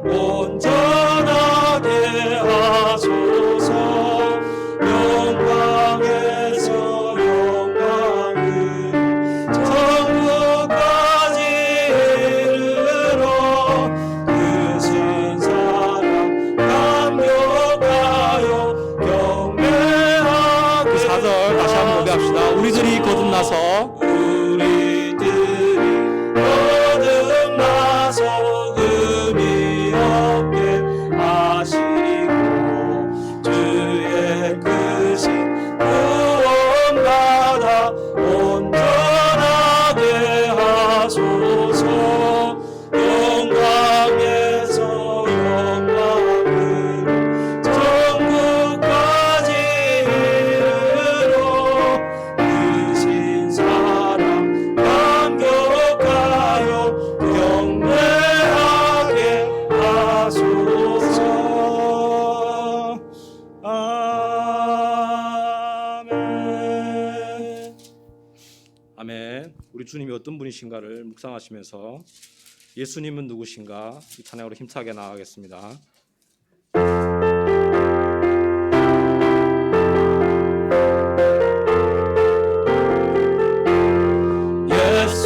온전하게 하소서. 영광에서 영광을 천국까지 이르러 크신 사랑 감격하여 경배하게. 그 4절 다시 한번 노래합시다. 우리들이 거듭나서 의미 없게 하시고 주의 크신 구원받아 온전하게 하소서. 영광에서 영광을 천국까지 이르러 크신 사랑 감격하여 경배하게 하소서. 아멘. 아멘. 우리 주님이 어떤 분이신가를 묵상하시면서 예수님은 누구신가 이 찬양으로 힘차게 나아가겠습니다.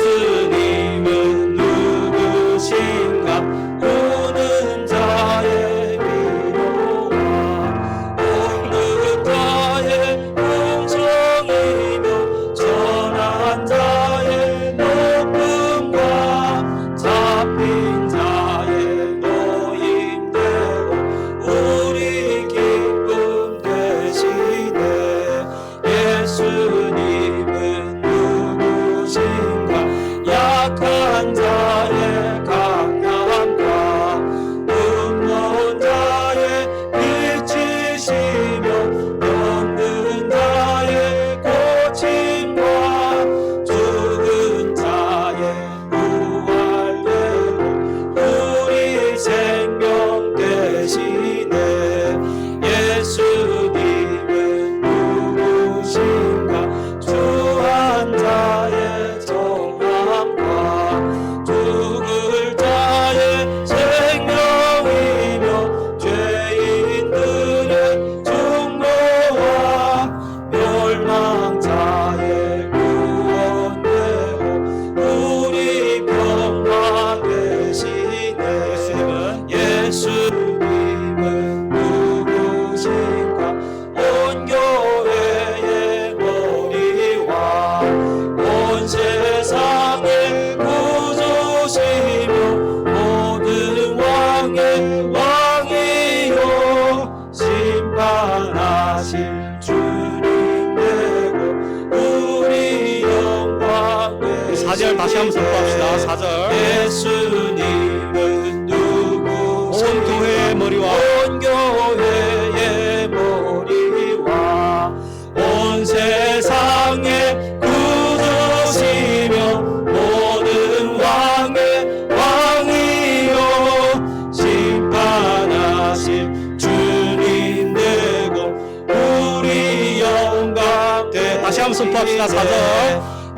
예수님은 누구신가? 우는 자의 위로와 온 자의 풍성이며 전한 자의 높음과 잡힌 자의 노임되고 우리 기쁨 되시네. 예수님은 누구신가? 약한 자의 강함과 눈먼 자의 빛이시며 병든 자의 고침과 죽은 자의 부활되고 우리 생명 되시네. 예수님은 누구신가? 주한 자의 정함과 죽을 자의 생명이며 죄인들의 중보와 멸망 자의 구원되고 우리 평화 되시네. 예수님은 누구신가? 온 교회의 머리와 온 세상의 구주시며 모든 왕의 왕이요 심판하실 주님 되고 우리 영광 되시네. 4절 다시 한번 선포합시다. 4절. 예수님은 누구신가? 온 교회의 머리와 온 교회의 머리와 온 세상의 구주시며 모든 왕의 왕이요 심판하실 주님 되고 우리 영광 되시네. 다시 한번 선포합시다. 4절.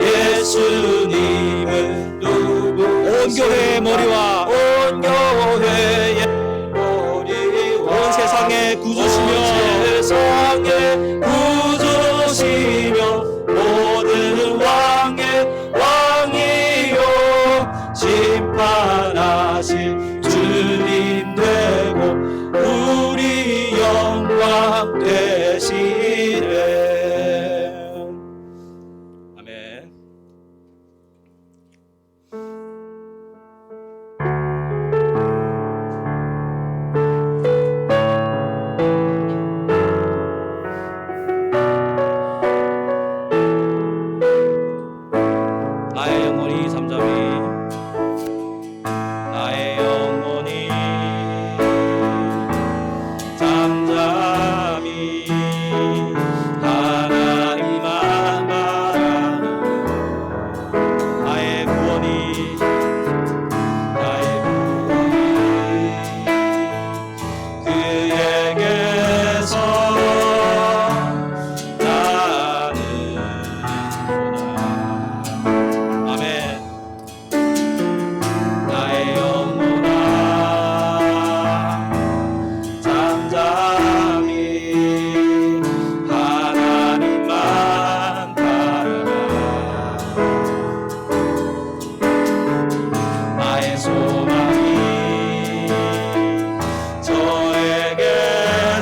예수님은 누구? 온 교회의 머리와 온 교회의 머리와 온 세상의 구주시며 온 세상의 구주시며 모든 왕의 왕이요 심판하실 주님 되고 우리 영광 되시네. 아멘.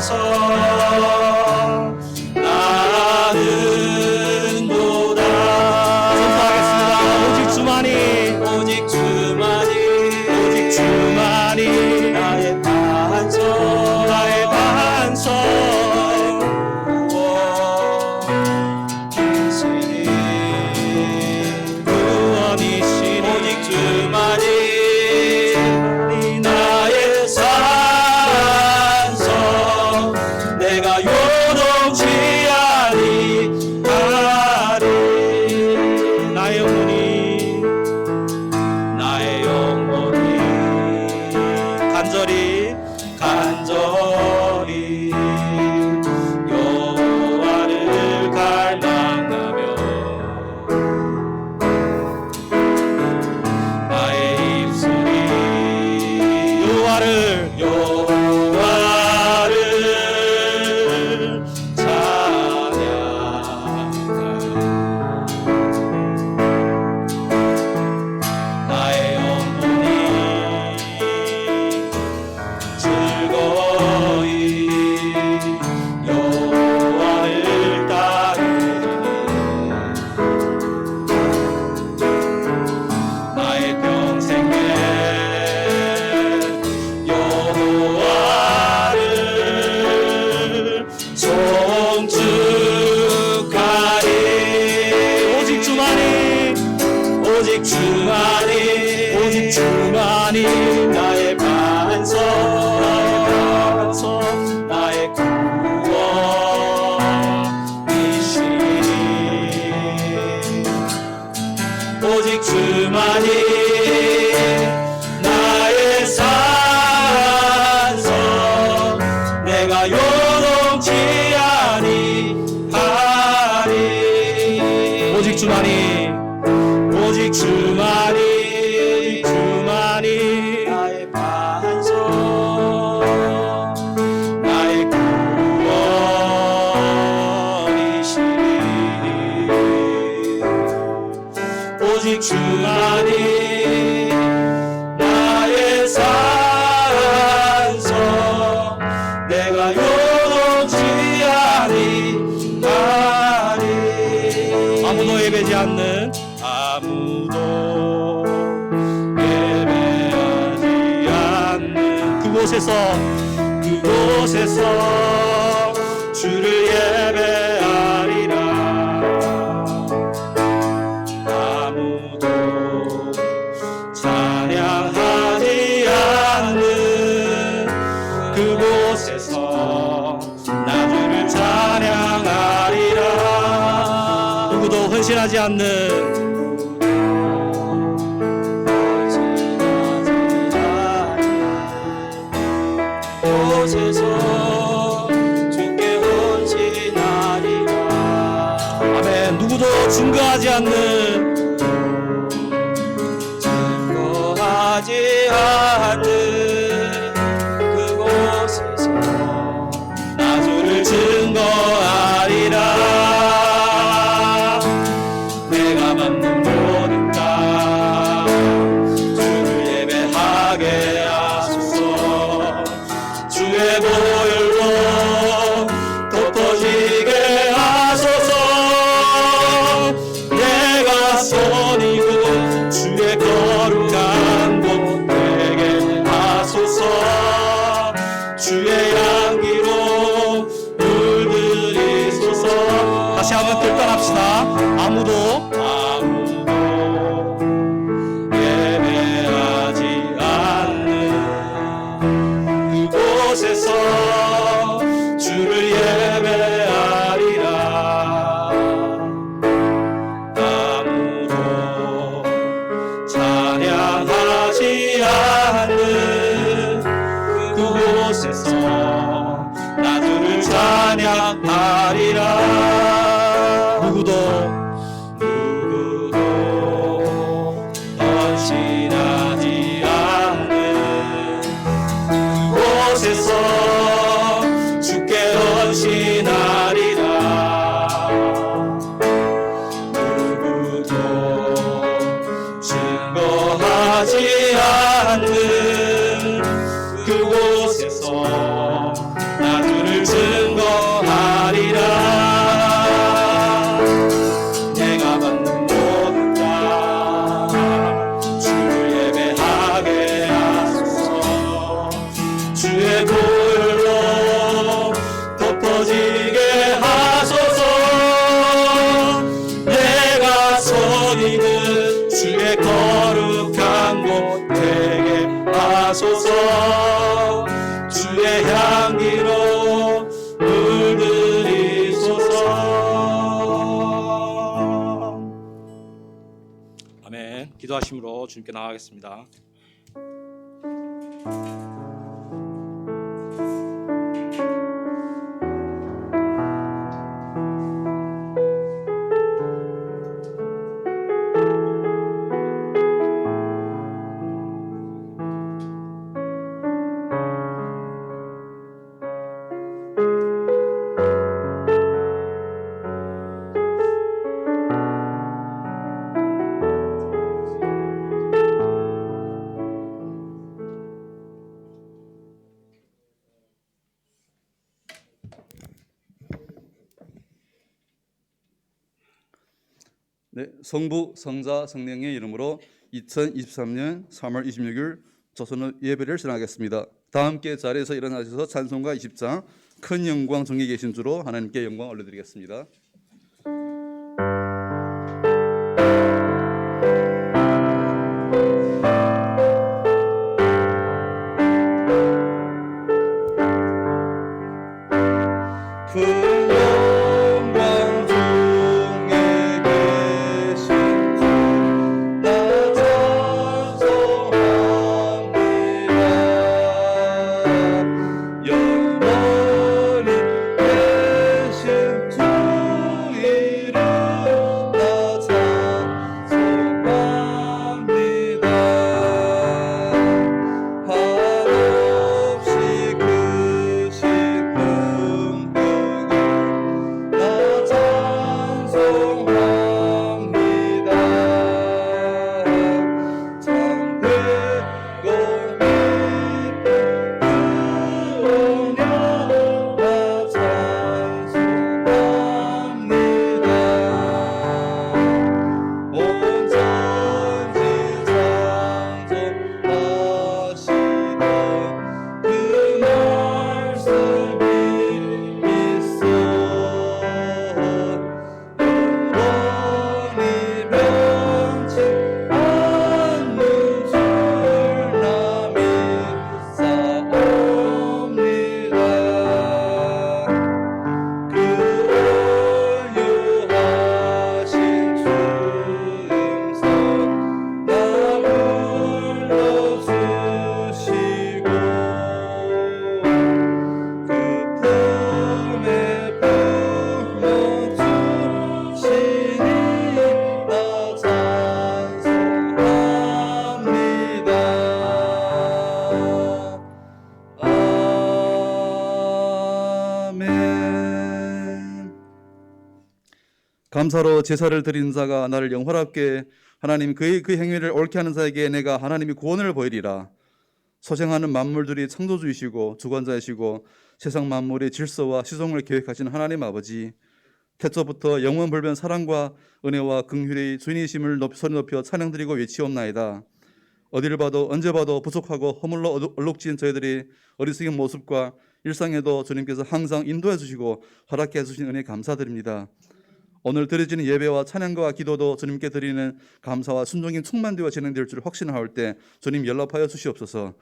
주소서. 나는 도다. 선포하겠습니다. 오직 주만이, 오직 주만이, 오직 주만이 나의 반석, 나의 반석, 구원이시니. 오직 주만이 나의 산성, 내가 요동치 아니하리. 나의 영혼이, 나의 영혼이 간절히 여호와를 갈망하며 나의 입술이 여호와를 여호와를 찬양하여 나의 영혼이 즐거이 여호와를 따르니 나의 평생에 여호와를 송축하리. 오직 주만이, 오직 주만이, 오직 주만이 나의 반석, 나의 구원이시니. 오직 주만이 나의 산성, 내가 요동치 아니하리. 오직 주만이, 오직 주만이, 주만이 나의 반석, 나의 구원이시니. 오직 주만이 나의 산성, 내가 요동치 아니하리. 아무도 예배지 않는 아무도 예배하지 않는 그곳에서 주를 예배하리라. 아무도 찬양하지 않는 그곳에서 나 주를 찬양하리라. 누구도 헌신하지 않는 곳에서 주께 헌신하리라. 아멘. 누구도 증거하지 않는 증거하지 않는 그곳에서 나 주를 증거하리라. 내가 밟는 모든 땅 주를 예배하게 하소서. 주의 보혈로 덮어지게 하소서. 내가 선이고 주의 거룩한 곳 되게 하소서. 주의 향기로 물들이소서. 다시 한번 결단합시다. 아무도 예배하지 않는 그곳에서 주를 예배하리라. 아무도 찬양하지 않는 그곳에서 나 주를 찬양하리라. 누구도 헌신하지 않는 그곳에서 주께 헌신하리라. 누구도 증거하지 않는 그곳에서 나 주를 증거하리라. 내가 받는 모든 자 주를 예배하게 하소서. 주의 보혈로 덮어지게 하소서. 내가 서 있는 주의 거룩한 곳 되게 하소서. 주의 향기로 물들이소서. 아멘. 기도하심으로 주님께 나아가겠습니다. 네, 성부, 성자, 성령의 이름으로 2023년 3월 26일 조선의 예배를 시작하겠습니다. 다 함께 자리에서 일어나셔서 찬송가 20장 큰 영광 정에 계신 주로 하나님께 영광 올려드리겠습니다. 감사로 제사를 드린 자가 나를 영화롭게 하나님 그 행위를 옳게 하는 자에게 내가 하나님이 구원을 보이리라. 소생하는 만물들이 창조주이시고 주관자이시고 세상 만물의 질서와 시종을 계획하신 하나님 아버지, 태초부터 영원불변 사랑과 은혜와 긍휼의 주인이심을 소리 높여 찬양드리고 외치옵나이다. 어디를 봐도 언제 봐도 부족하고 허물로 얼룩진 저희들이 어리석은 모습과 일상에도 주님께서 항상 인도해 주시고 허락해 주신 은혜 감사드립니다. 오늘 드려지는 예배와 찬양과 기도도 주님께 드리는 감사와 순종이 충만되어 진행될 줄 확신하올 때 주님 연락하여 주시옵소서.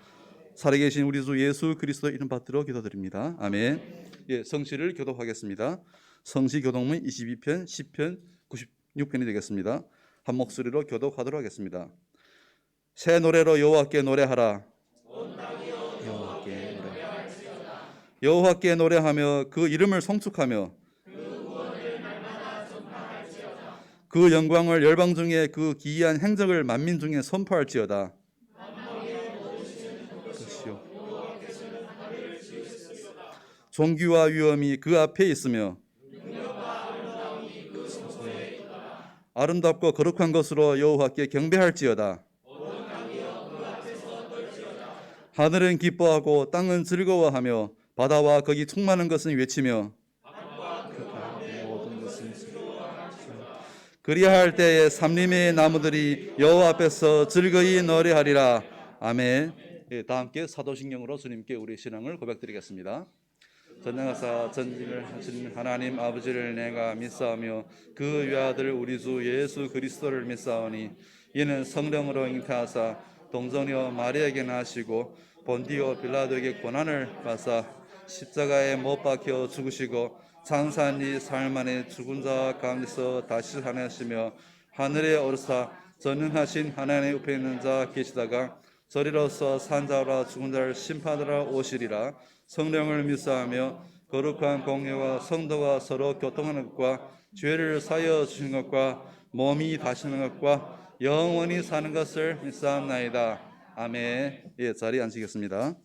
살아계신 우리 주 예수 그리스도 이름 받들어 기도드립니다. 아멘. 예, 성시를 교독하겠습니다. 성시 교독문 22편, 10편, 96편이 되겠습니다. 한 목소리로 교독하도록 하겠습니다. 새 노래로 여호와께 노래하라. 여호와께 노래하며 그 이름을 송축하며 그 영광을 열방 중에 그 기이한 행적을 만민 중에 선포할지어다. 존귀와 위엄이 그 앞에 있으며 아름답고 거룩한 것으로 여호와께 경배할지어다. 하늘은 기뻐하고 땅은 즐거워하며 바다와 거기 충만한 것은 외치며 그리할 때에 삼림의 나무들이 여호와 앞에서 즐거이 노래하리라. 아멘. 예, 다 함께 사도신경으로 주님께 우리 신앙을 고백드리겠습니다. 전능하사 전진을 하신 하나님 아버지를 내가 믿사오며 그 외아들 우리 주 예수 그리스도를 믿사오니 이는 성령으로 잉태하사 동정녀 마리아에게 나시고 본디오 빌라도에게 고난을 받사 십자가에 못 박혀 죽으시고 장사한 사흘 만에 죽은 자 가운데서 다시 살아나시며 하늘에 오르사 전능하신 하나님의 우편에 있는 자 계시다가 저리로서 산자라 죽은 자를 심판하러 오시리라. 성령을 믿사하며 거룩한 공예와 성도가 서로 교통하는 것과 죄를 사여 주신 것과 몸이 다시는 것과 영원히 사는 것을 믿사옵나이다. 아멘. 예, 자리에 앉으겠습니다.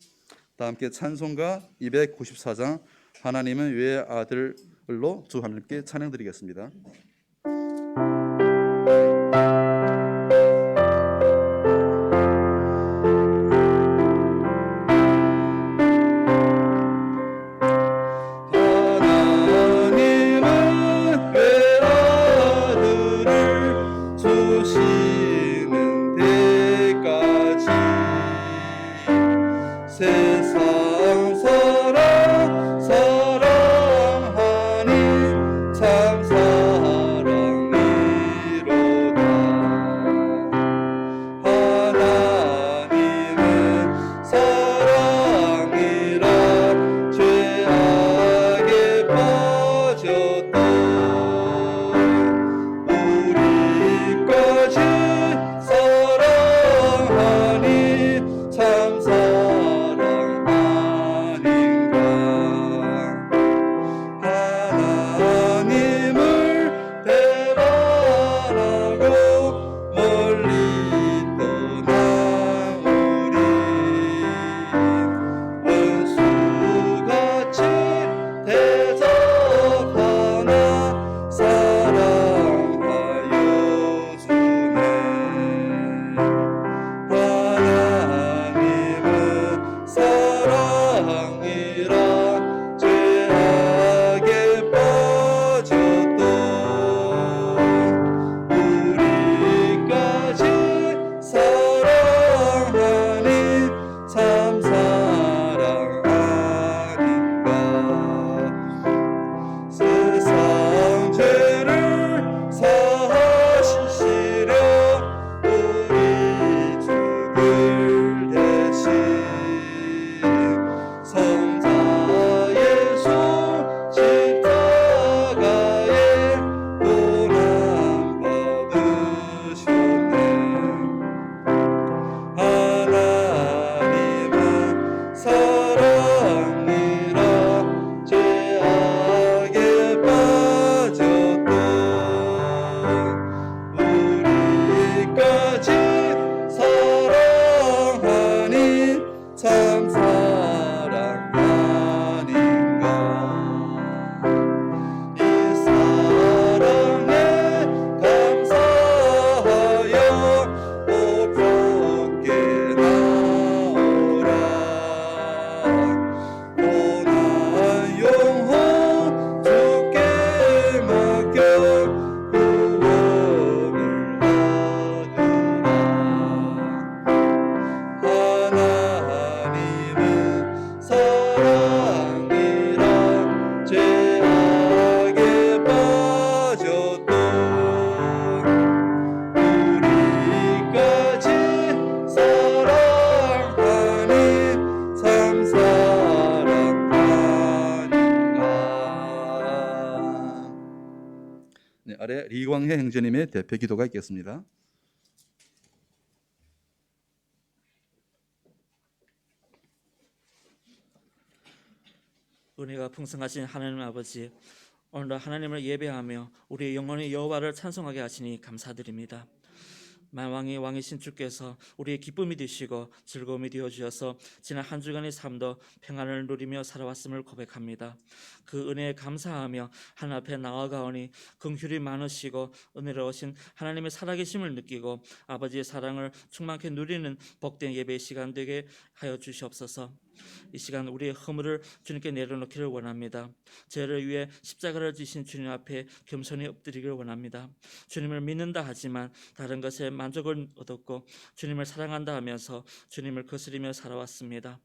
다 함께 찬송가 294장 하나님은 외아들로 주 하나님께 찬양드리겠습니다. 세상 사랑하니 참 사랑이로다. 하나님은 사랑이라 죄악에 빠졌던 우리까지 사랑하니 참 아래 리광혜 행제님의 대표 기도가 있겠습니다. 은혜가 풍성하신 하나님 아버지, 오늘도 하나님을 예배하며 우리의 영혼의 여호와를 찬송하게 하시니 감사드립니다. 만왕의 왕이신 주께서 우리의 기쁨이 되시고 즐거움이 되어 주셔서 지난 한 주간의 삶도 평안을 누리며 살아왔음을 고백합니다. 그 은혜에 감사하며 하나님 앞에 나아가오니 긍휼이 많으시고 은혜로우신 하나님의 살아계심을 느끼고 아버지의 사랑을 충만케 누리는 복된 예배 시간 되게 하여 주시옵소서. 이 시간 우리의 허물을 주님께 내려놓기를 원합니다. 죄를 위해 십자가를 지신 주님 앞에 겸손히 엎드리기를 원합니다. 주님을 믿는다 하지만 다른 것에 만족을 얻었고 주님을 사랑한다 하면서 주님을 거스리며 살아왔습니다.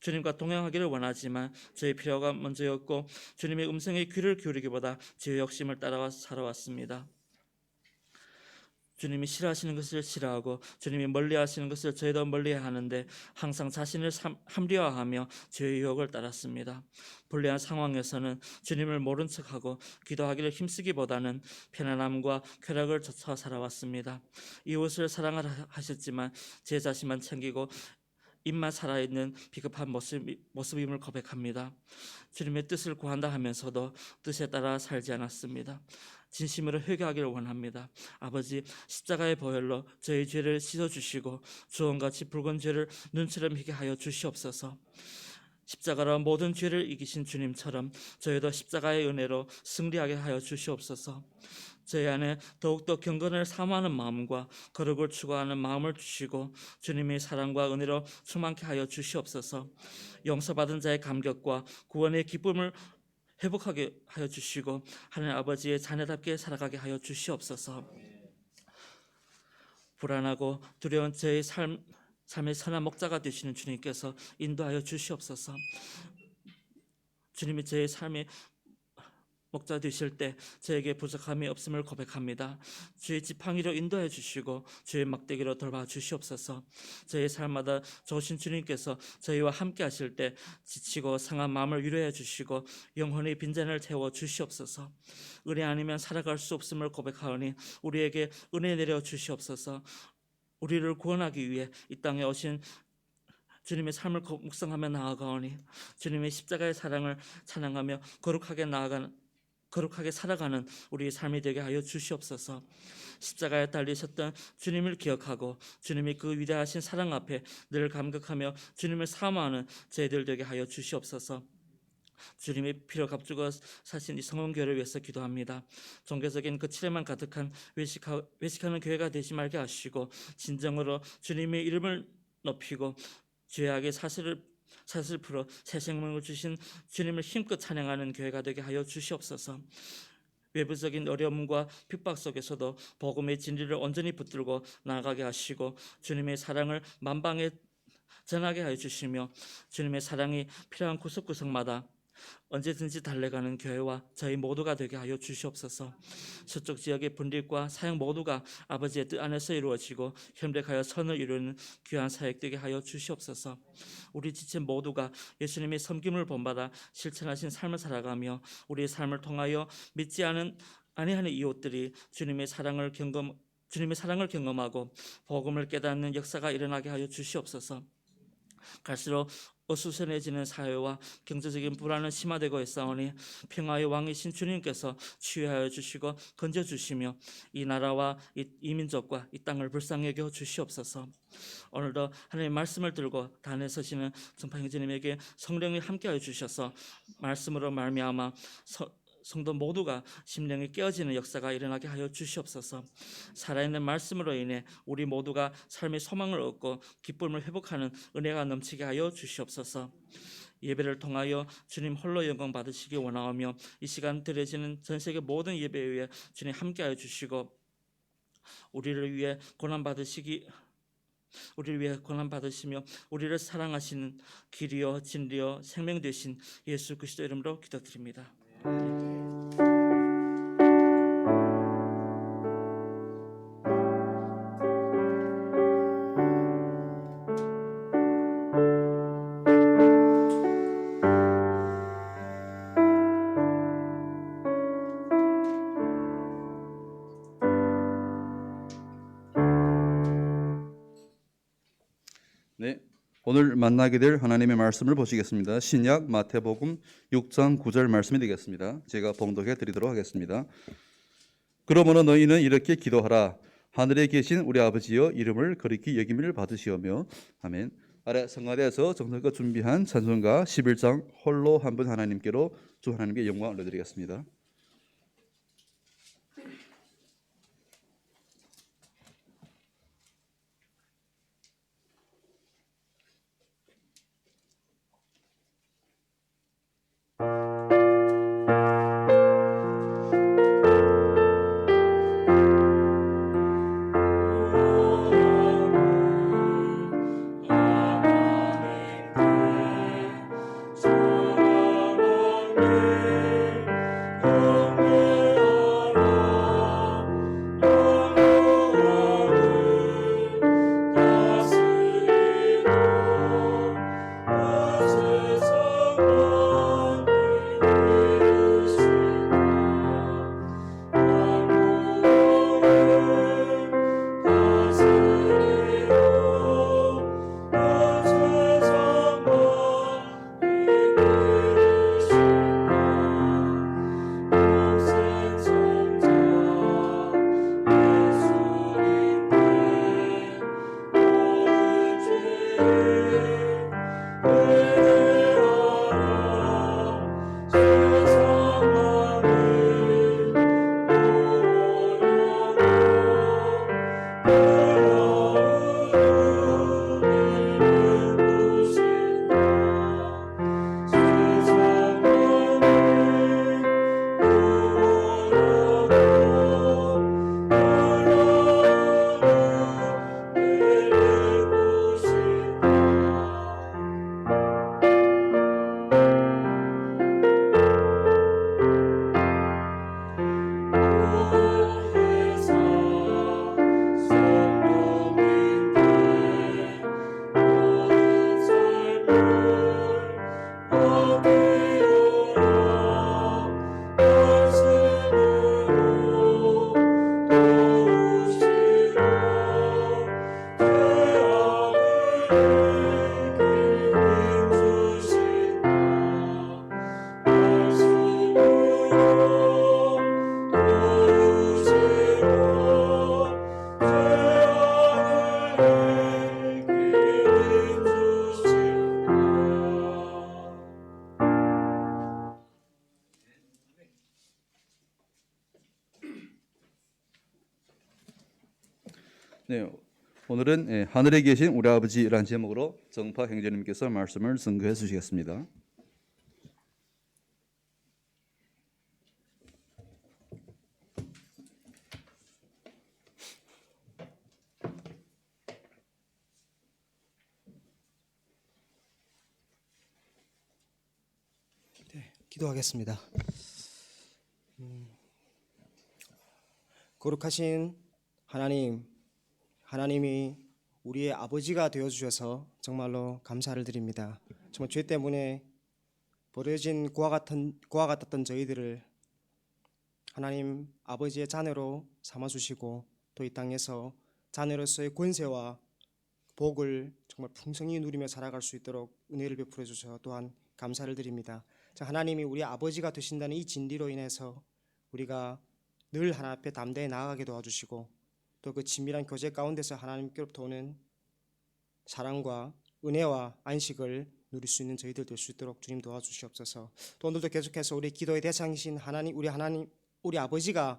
주님과 동행하기를 원하지만 저의 필요가 먼저였고 주님의 음성에 귀를 기울이기보다 제 욕심을 따라와 살아왔습니다. 주님이 싫어하시는 것을 싫어하고 주님이 멀리하시는 것을 저희도 멀리해야 하는데 항상 자신을 합리화하며 죄의 유혹을 따랐습니다. 불리한 상황에서는 주님을 모른 척하고 기도하기를 힘쓰기보다는 편안함과 쾌락을 쫓아 살아왔습니다. 이웃을 사랑하라 하셨지만 제 자신만 챙기고 입만 살아있는 비겁한 모습임을 고백합니다. 주님의 뜻을 구한다 하면서도 뜻에 따라 살지 않았습니다. 진심으로 회개하기를 원합니다. 아버지, 십자가의 보혈로 저희 죄를 씻어주시고 주홍같이 붉은 죄를 눈처럼 희게 하여 주시옵소서. 십자가로 모든 죄를 이기신 주님처럼 저희도 십자가의 은혜로 승리하게 하여 주시옵소서. 저희 안에 더욱더 경건을 사모하는 마음과 거룩을 추구하는 마음을 주시고 주님의 사랑과 은혜로 충만케 하여 주시옵소서. 용서받은 자의 감격과 구원의 기쁨을 회복하게 하여 주시고 하나님 아버지의 자녀답게 살아가게 하여 주시옵소서. 불안하고 두려운 저의 삶의 선한 목자가 되시는 주님께서 인도하여 주시옵소서. 주님이 저의 삶의 목자 되실 때 저에게 부족함이 없음을 고백합니다. 주의 지팡이로 인도해 주시고 주의 막대기로 돌봐 주시옵소서. 저의 삶마다 좋으신 주님께서 저희와 함께 하실 때 지치고 상한 마음을 위로해 주시고 영혼의 빈잔을 채워 주시옵소서. 은혜 아니면 살아갈 수 없음을 고백하오니 우리에게 은혜 내려 주시옵소서. 우리를 구원하기 위해 이 땅에 오신 주님의 삶을 묵상하며 나아가오니 주님의 십자가의 사랑을 찬양하며 거룩하게 살아가는 우리의 삶이 되게 하여 주시옵소서. 십자가에 달리셨던 주님을 기억하고 주님이 그 위대하신 사랑 앞에 늘 감격하며 주님을 사모하는 저희들 되게 하여 주시옵소서. 주님의 피로 값주고 사신 이 성원교회를 위해서 기도합니다. 종교적인 거칠에만 가득한 외식하는 교회가 되지 말게 하시고 진정으로 주님의 이름을 높이고 죄악의 사슬을 풀어 새 생명을 주신 주님을 힘껏 찬양하는 교회가 되게 하여 주시옵소서. 외부적인 어려움과 핍박 속에서도 복음의 진리를 온전히 붙들고 나아가게 하시고 주님의 사랑을 만방에 전하게 하여 주시며 주님의 사랑이 필요한 구석구석마다 언제든지 달려가는 교회와 저희 모두가 되게 하여 주시옵소서. 서쪽 지역의 분립과 사역 모두가 아버지의 뜻 안에서 이루어지고 협력하여 선을 이루는 귀한 사역 되게 하여 주시옵소서. 우리 지체 모두가 예수님의 섬김을 본받아 실천하신 삶을 살아가며 우리의 삶을 통하여 믿지 아니하는 이웃들이 주님의 사랑을 경험하고 복음을 깨닫는 역사가 일어나게 하여 주시옵소서. 갈수록 어수선해지는 사회와 경제적인 불안은 심화되고 있사오니 평화의 왕이신 주님께서 치유하여 주시고 건져주시며 이 나라와 이 민족과 이 땅을 불쌍히 여겨 주시옵소서. 오늘도 하나님의 말씀을 들고 단에 서시는 전파 형제님에게 성령이 함께하여 주셔서 말씀으로 말미암아 성도 모두가 심령이 깨어지는 역사가 일어나게 하여 주시옵소서. 살아있는 말씀으로 인해 우리 모두가 삶의 소망을 얻고 기쁨을 회복하는 은혜가 넘치게 하여 주시옵소서. 예배를 통하여 주님 홀로 영광 받으시기 원하오며 이 시간 드려지는 전 세계 모든 예배 위에 주님 함께하여 주시고 우리를 위해 고난 받으시며 우리를 사랑하시는 길이요 진리요 생명 되신 예수 그리스도 이름으로 기도드립니다. 네, 오늘 만나게 될 하나님의 말씀을 보시겠습니다. 신약 마태복음 6장 9절 말씀이 되겠습니다. 제가 봉독해 드리도록 하겠습니다. 그러므로 너희는 이렇게 기도하라. 하늘에 계신 우리 아버지여 이름을 거룩히 여김을 받으시오며. 아멘. 아래 성가대에서 정성껏 준비한 찬송가 11장 홀로 한 분 하나님께로 주 하나님께 영광을 올려드리겠습니다. 네, 오늘은 하늘에 계신 우리 아버지라는 제목으로 정파 행제님께서 말씀을 증거해 주시겠습니다. 기도하겠습니다. 거룩하신 하나님, 하나님이 우리의 아버지가 되어 주셔서 정말로 감사를 드립니다. 정말 죄 때문에 버려진 고아 같았던 저희들을 하나님 아버지의 자녀로 삼아 주시고 또 이 땅에서 자녀로서의 권세와 복을 정말 풍성히 누리며 살아갈 수 있도록 은혜를 베풀어 주셔서 또한 감사를 드립니다. 하나님이 우리 아버지가 되신다는 이 진리로 인해서 우리가 늘 하나님 앞에 담대히 나아가게 도와주시고 또 그 친밀한 교제 가운데서 하나님께로부터 오는 사랑과 은혜와 안식을 누릴 수 있는 저희들 될 수 있도록 주님 도와주시옵소서. 또 오늘도 계속해서 우리 기도의 대상이신 우리 아버지가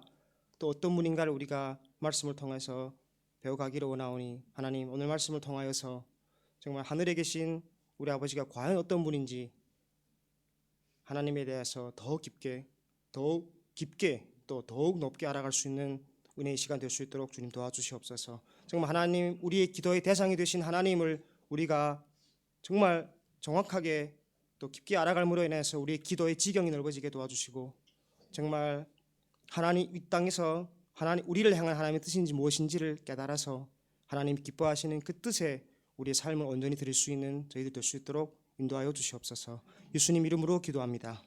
또 어떤 분인가를 우리가 말씀을 통해서 배워가기를 원하오니 하나님 오늘 말씀을 통하여서 정말 하늘에 계신 우리 아버지가 과연 어떤 분인지 하나님에 대해서 더욱 깊게 또 더욱 높게 알아갈 수 있는 은혜의 시간 될 수 있도록 주님 도와주시옵소서. 정말 하나님 우리의 기도의 대상이 되신 하나님을 우리가 정말 정확하게 또 깊게 알아갈므로 인해서 우리의 기도의 지경이 넓어지게 도와주시고 정말 하나님 이 땅에서 우리를 향한 하나님의 뜻인지 무엇인지를 깨달아서 하나님 기뻐하시는 그 뜻에 우리의 삶을 온전히 드릴 수 있는 저희들 될 수 있도록 인도하여 주시옵소서. 예수님 이름으로 기도합니다.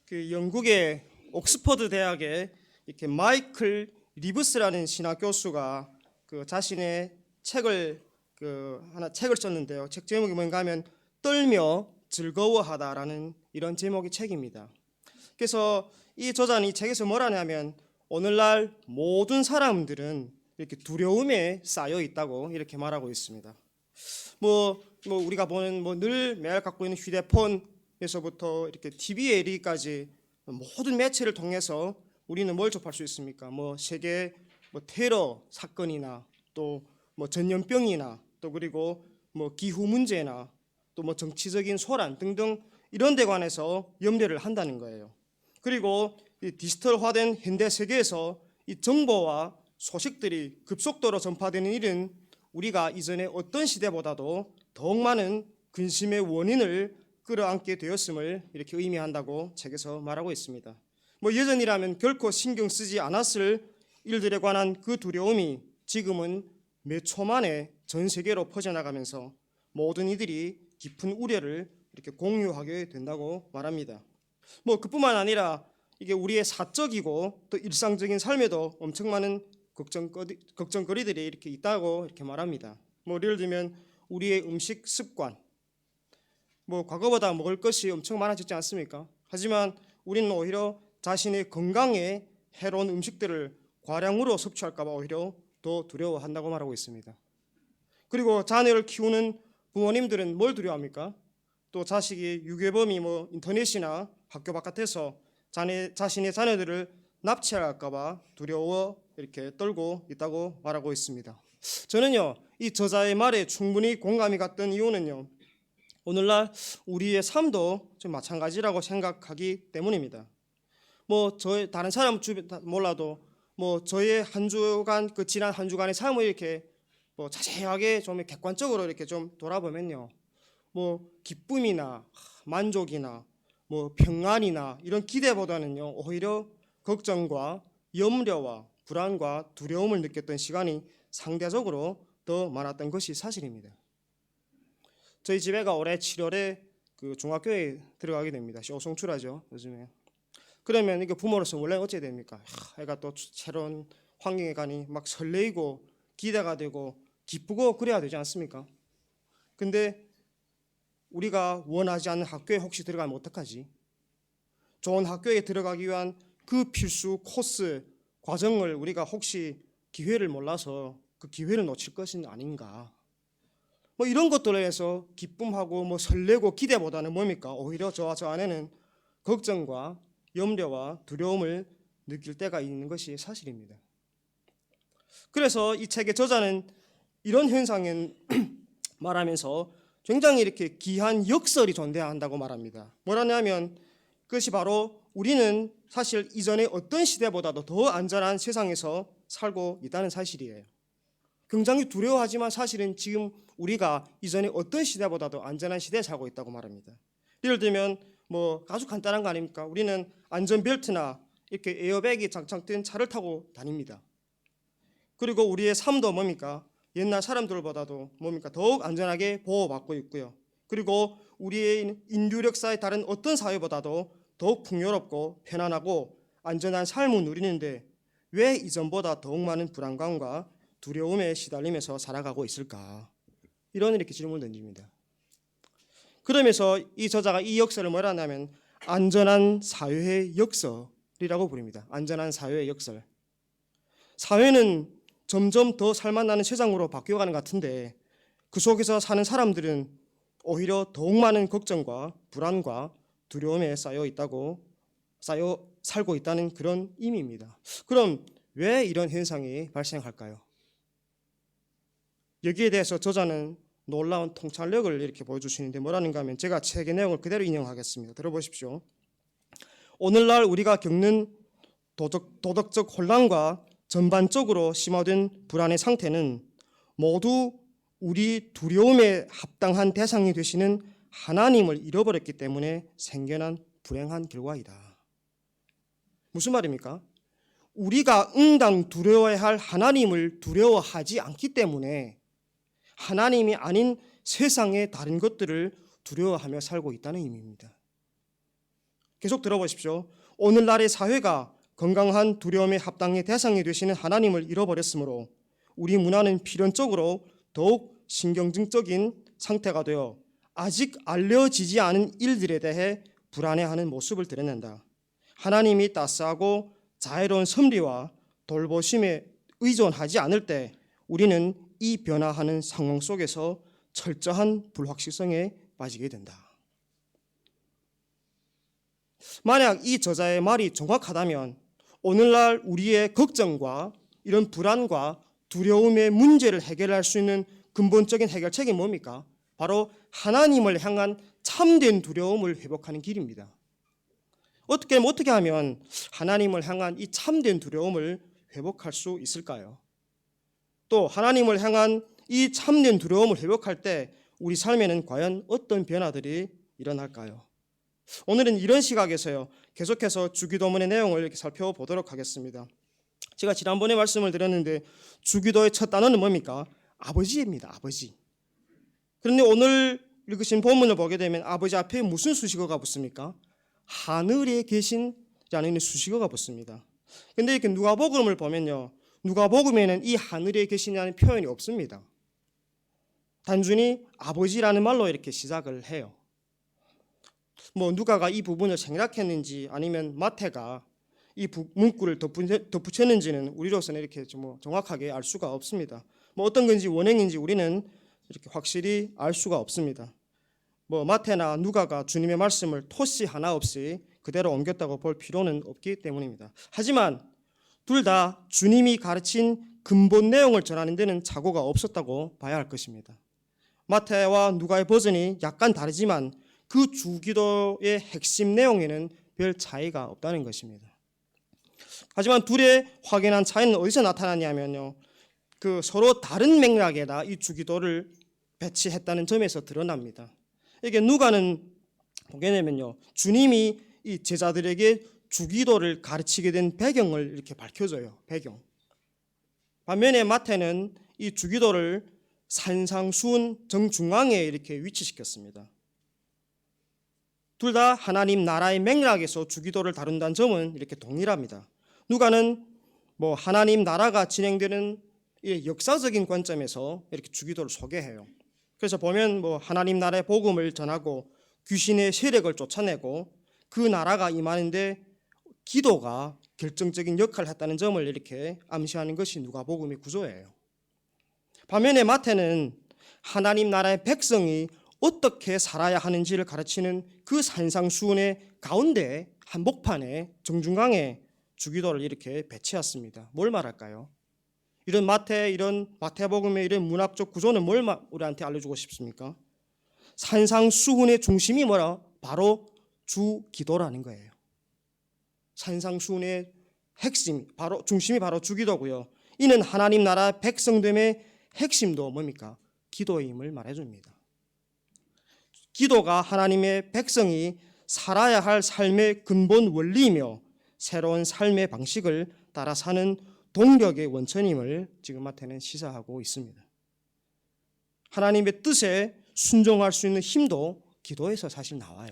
그 영국의 옥스퍼드 대학의 이렇게 마이클 리브스라는 신학 교수가 그 자신의 책을 썼는데요. 책 제목이 뭔가 하면 떨며 즐거워하다라는 이런 제목의 책입니다. 그래서 이 저자는 이 책에서 뭐라냐면 오늘날 모든 사람들은 이렇게 두려움에 쌓여 있다고 이렇게 말하고 있습니다. 뭐 우리가 보는 늘 매일 갖고 있는 휴대폰에서부터 이렇게 TV에 이르기까지 모든 매체를 통해서 우리는 뭘 접할 수 있습니까? 세계 테러 사건이나 또 전염병이나 또 그리고 기후 문제나 또 정치적인 소란 등등 이런 데 관해서 염려를 한다는 거예요. 그리고 이 디지털화된 현대 세계에서 이 정보와 소식들이 급속도로 전파되는 일은 우리가 이전에 어떤 시대보다도 더욱 많은 근심의 원인을 끌어안게 되었음을 이렇게 의미한다고 책에서 말하고 있습니다. 예전이라면 결코 신경 쓰지 않았을 일들에 관한 그 두려움이 지금은 몇 초 만에 전 세계로 퍼져나가면서 모든 이들이 깊은 우려를 이렇게 공유하게 된다고 말합니다. 그뿐만 아니라 이게 우리의 사적이고 또 일상적인 삶에도 엄청 많은 걱정거리들이 이렇게 있다고 이렇게 말합니다. 예를 들면 우리의 음식 습관, 과거보다 먹을 것이 엄청 많아졌지 않습니까? 하지만 우리는 오히려 자신의 건강에 해로운 음식들을 과량으로 섭취할까 봐 오히려 더 두려워한다고 말하고 있습니다. 그리고 자녀를 키우는 부모님들은 뭘 두려워합니까? 또 자식이 유괴범이 인터넷이나 학교 바깥에서 자신의 자녀들을 납치할까 봐 두려워 이렇게 떨고 있다고 말하고 있습니다. 저는요 이 저자의 말에 충분히 공감이 갔던 이유는요 오늘날 우리의 삶도 좀 마찬가지라고 생각하기 때문입니다. 저의 다른 사람 주변 몰라도 저의 한 주간 지난 한 주간의 삶을 이렇게 자세하게 좀 객관적으로 이렇게 좀 돌아보면요 기쁨이나 만족이나 평안이나 이런 기대보다는요 오히려 걱정과 염려와 불안과 두려움을 느꼈던 시간이 상대적으로 더 많았던 것이 사실입니다. 저희 집애가 올해 7월에 그 중학교에 들어가게 됩니다. 오송출하죠 요즘에. 그러면 이게 부모로서 원래 어찌해야 됩니까? 애가 또 새로운 환경에 가니 막 설레이고 기대가 되고 기쁘고 그래야 되지 않습니까? 근데 우리가 원하지 않는 학교에 혹시 들어가면 어떡하지? 좋은 학교에 들어가기 위한 그 필수 코스 과정을 우리가 혹시 기회를 몰라서 그 기회를 놓칠 것은 아닌가? 이런 것들에 대해서 기쁨하고 설레고 기대보다는 뭡니까? 오히려 저와 저 안에는 걱정과 염려와 두려움을 느낄 때가 있는 것이 사실입니다. 그래서 이 책의 저자는 이런 현상은 말하면서 굉장히 이렇게 귀한 역설이 존재한다고 말합니다. 뭐라냐면 그것이 바로 우리는 사실 이전의 어떤 시대보다도 더 안전한 세상에서 살고 있다는 사실이에요. 굉장히 두려워하지만 사실은 지금 우리가 이전의 어떤 시대보다도 안전한 시대에 살고 있다고 말합니다. 예를 들면 뭐 아주 간단한 거 아닙니까? 우리는 안전벨트나 이렇게 에어백이 장착된 차를 타고 다닙니다. 그리고 우리의 삶도 뭡니까? 옛날 사람들보다도 뭡니까? 더욱 안전하게 보호받고 있고요. 그리고 우리의 인류 역사의 다른 어떤 사회보다도 더욱 풍요롭고 편안하고 안전한 삶을 누리는데 왜 이전보다 더욱 많은 불안감과 두려움에 시달리면서 살아가고 있을까? 이런 이렇게 질문을 던집니다. 그러면서 이 저자가 이 역설을 뭐라 하냐면 안전한 사회의 역설이라고 부릅니다. 안전한 사회의 역설. 사회는 점점 더 살만나는 세상으로 바뀌어가는 것 같은데 그 속에서 사는 사람들은 오히려 더욱 많은 걱정과 불안과 두려움에 쌓여 살고 있다는 그런 의미입니다. 그럼 왜 이런 현상이 발생할까요? 여기에 대해서 저자는 놀라운 통찰력을 이렇게 보여주시는데 뭐라는가 하면 제가 책의 내용을 그대로 인용하겠습니다. 들어보십시오. 오늘날 우리가 겪는 도덕적 혼란과 전반적으로 심화된 불안의 상태는 모두 우리 두려움에 합당한 대상이 되시는 하나님을 잃어버렸기 때문에 생겨난 불행한 결과이다. 무슨 말입니까? 우리가 응당 두려워해야 할 하나님을 두려워하지 않기 때문에 하나님이 아닌 세상의 다른 것들을 두려워하며 살고 있다는 의미입니다. 계속 들어보십시오. 오늘날의 사회가 건강한 두려움에 합당의 대상이 되시는 하나님을 잃어버렸으므로 우리 문화는 필연적으로 더욱 신경증적인 상태가 되어 아직 알려지지 않은 일들에 대해 불안해하는 모습을 드러낸다. 하나님이 따스하고 자애로운 섭리와 돌보심에 의존하지 않을 때 우리는 이 변화하는 상황 속에서 철저한 불확실성에 빠지게 된다. 만약 이 저자의 말이 정확하다면 오늘날 우리의 걱정과 이런 불안과 두려움의 문제를 해결할 수 있는 근본적인 해결책이 뭡니까? 바로 하나님을 향한 참된 두려움을 회복하는 길입니다. 어떻게 하면 하나님을 향한 이 참된 두려움을 회복할 수 있을까요? 또 하나님을 향한 이 참된 두려움을 회복할 때 우리 삶에는 과연 어떤 변화들이 일어날까요? 오늘은 이런 시각에서요 계속해서 주기도문의 내용을 이렇게 살펴보도록 하겠습니다. 제가 지난번에 말씀을 드렸는데 주기도의 첫 단어는 뭡니까? 아버지입니다. 아버지. 그런데 오늘 읽으신 본문을 보게 되면 아버지 앞에 무슨 수식어가 붙습니까? 하늘에 계신이라는 수식어가 붙습니다. 그런데 이렇게 누가복음을 보면요, 누가복음에는 이 하늘에 계시냐는 표현이 없습니다. 단순히 아버지라는 말로 이렇게 시작을 해요. 뭐 누가가 이 부분을 생략했는지 아니면 마태가 이 문구를 덧붙였는지는 우리로서는 이렇게 좀 정확하게 알 수가 없습니다. 뭐 어떤 건지 원행인지 우리는 이렇게 확실히 알 수가 없습니다. 뭐 마태나 누가가 주님의 말씀을 토시 하나 없이 그대로 옮겼다고 볼 필요는 없기 때문입니다. 하지만 둘 다 주님이 가르친 근본 내용을 전하는 데는 착오가 없었다고 봐야 할 것입니다. 마태와 누가의 버전이 약간 다르지만 그 주기도의 핵심 내용에는 별 차이가 없다는 것입니다. 하지만 둘의 확연한 차이는 어디서 나타나냐면요, 그 서로 다른 맥락에다 이 주기도를 배치했다는 점에서 드러납니다. 이게 누가는 보게 되면요, 주님이 이 제자들에게 주기도를 가르치게 된 배경을 이렇게 밝혀줘요. 배경. 반면에 마태는 이 주기도를 산상수훈 정중앙에 이렇게 위치시켰습니다. 둘 다 하나님 나라의 맥락에서 주기도를 다룬다는 점은 이렇게 동일합니다. 누가는 뭐 하나님 나라가 진행되는 역사적인 관점에서 이렇게 주기도를 소개해요. 그래서 보면 뭐 하나님 나라의 복음을 전하고 귀신의 세력을 쫓아내고 그 나라가 임하는데 기도가 결정적인 역할을 했다는 점을 이렇게 암시하는 것이 누가복음의 구조예요. 반면에 마태는 하나님 나라의 백성이 어떻게 살아야 하는지를 가르치는 그 산상수훈의 가운데 한복판에 정중앙에 주기도를 이렇게 배치했습니다. 뭘 말할까요? 이런 마태복음의 이런 문학적 구조는 뭘 우리한테 알려주고 싶습니까? 산상수훈의 중심이 뭐라? 바로 주 기도라는 거예요. 산상수훈의 중심이 바로 주 기도고요. 이는 하나님 나라 백성됨의 핵심도 뭡니까? 기도임을 말해줍니다. 기도가 하나님의 백성이 살아야 할 삶의 근본 원리이며 새로운 삶의 방식을 따라 사는 동력의 원천임을 지금 마태는 시사하고 있습니다. 하나님의 뜻에 순종할 수 있는 힘도 기도에서 사실 나와요.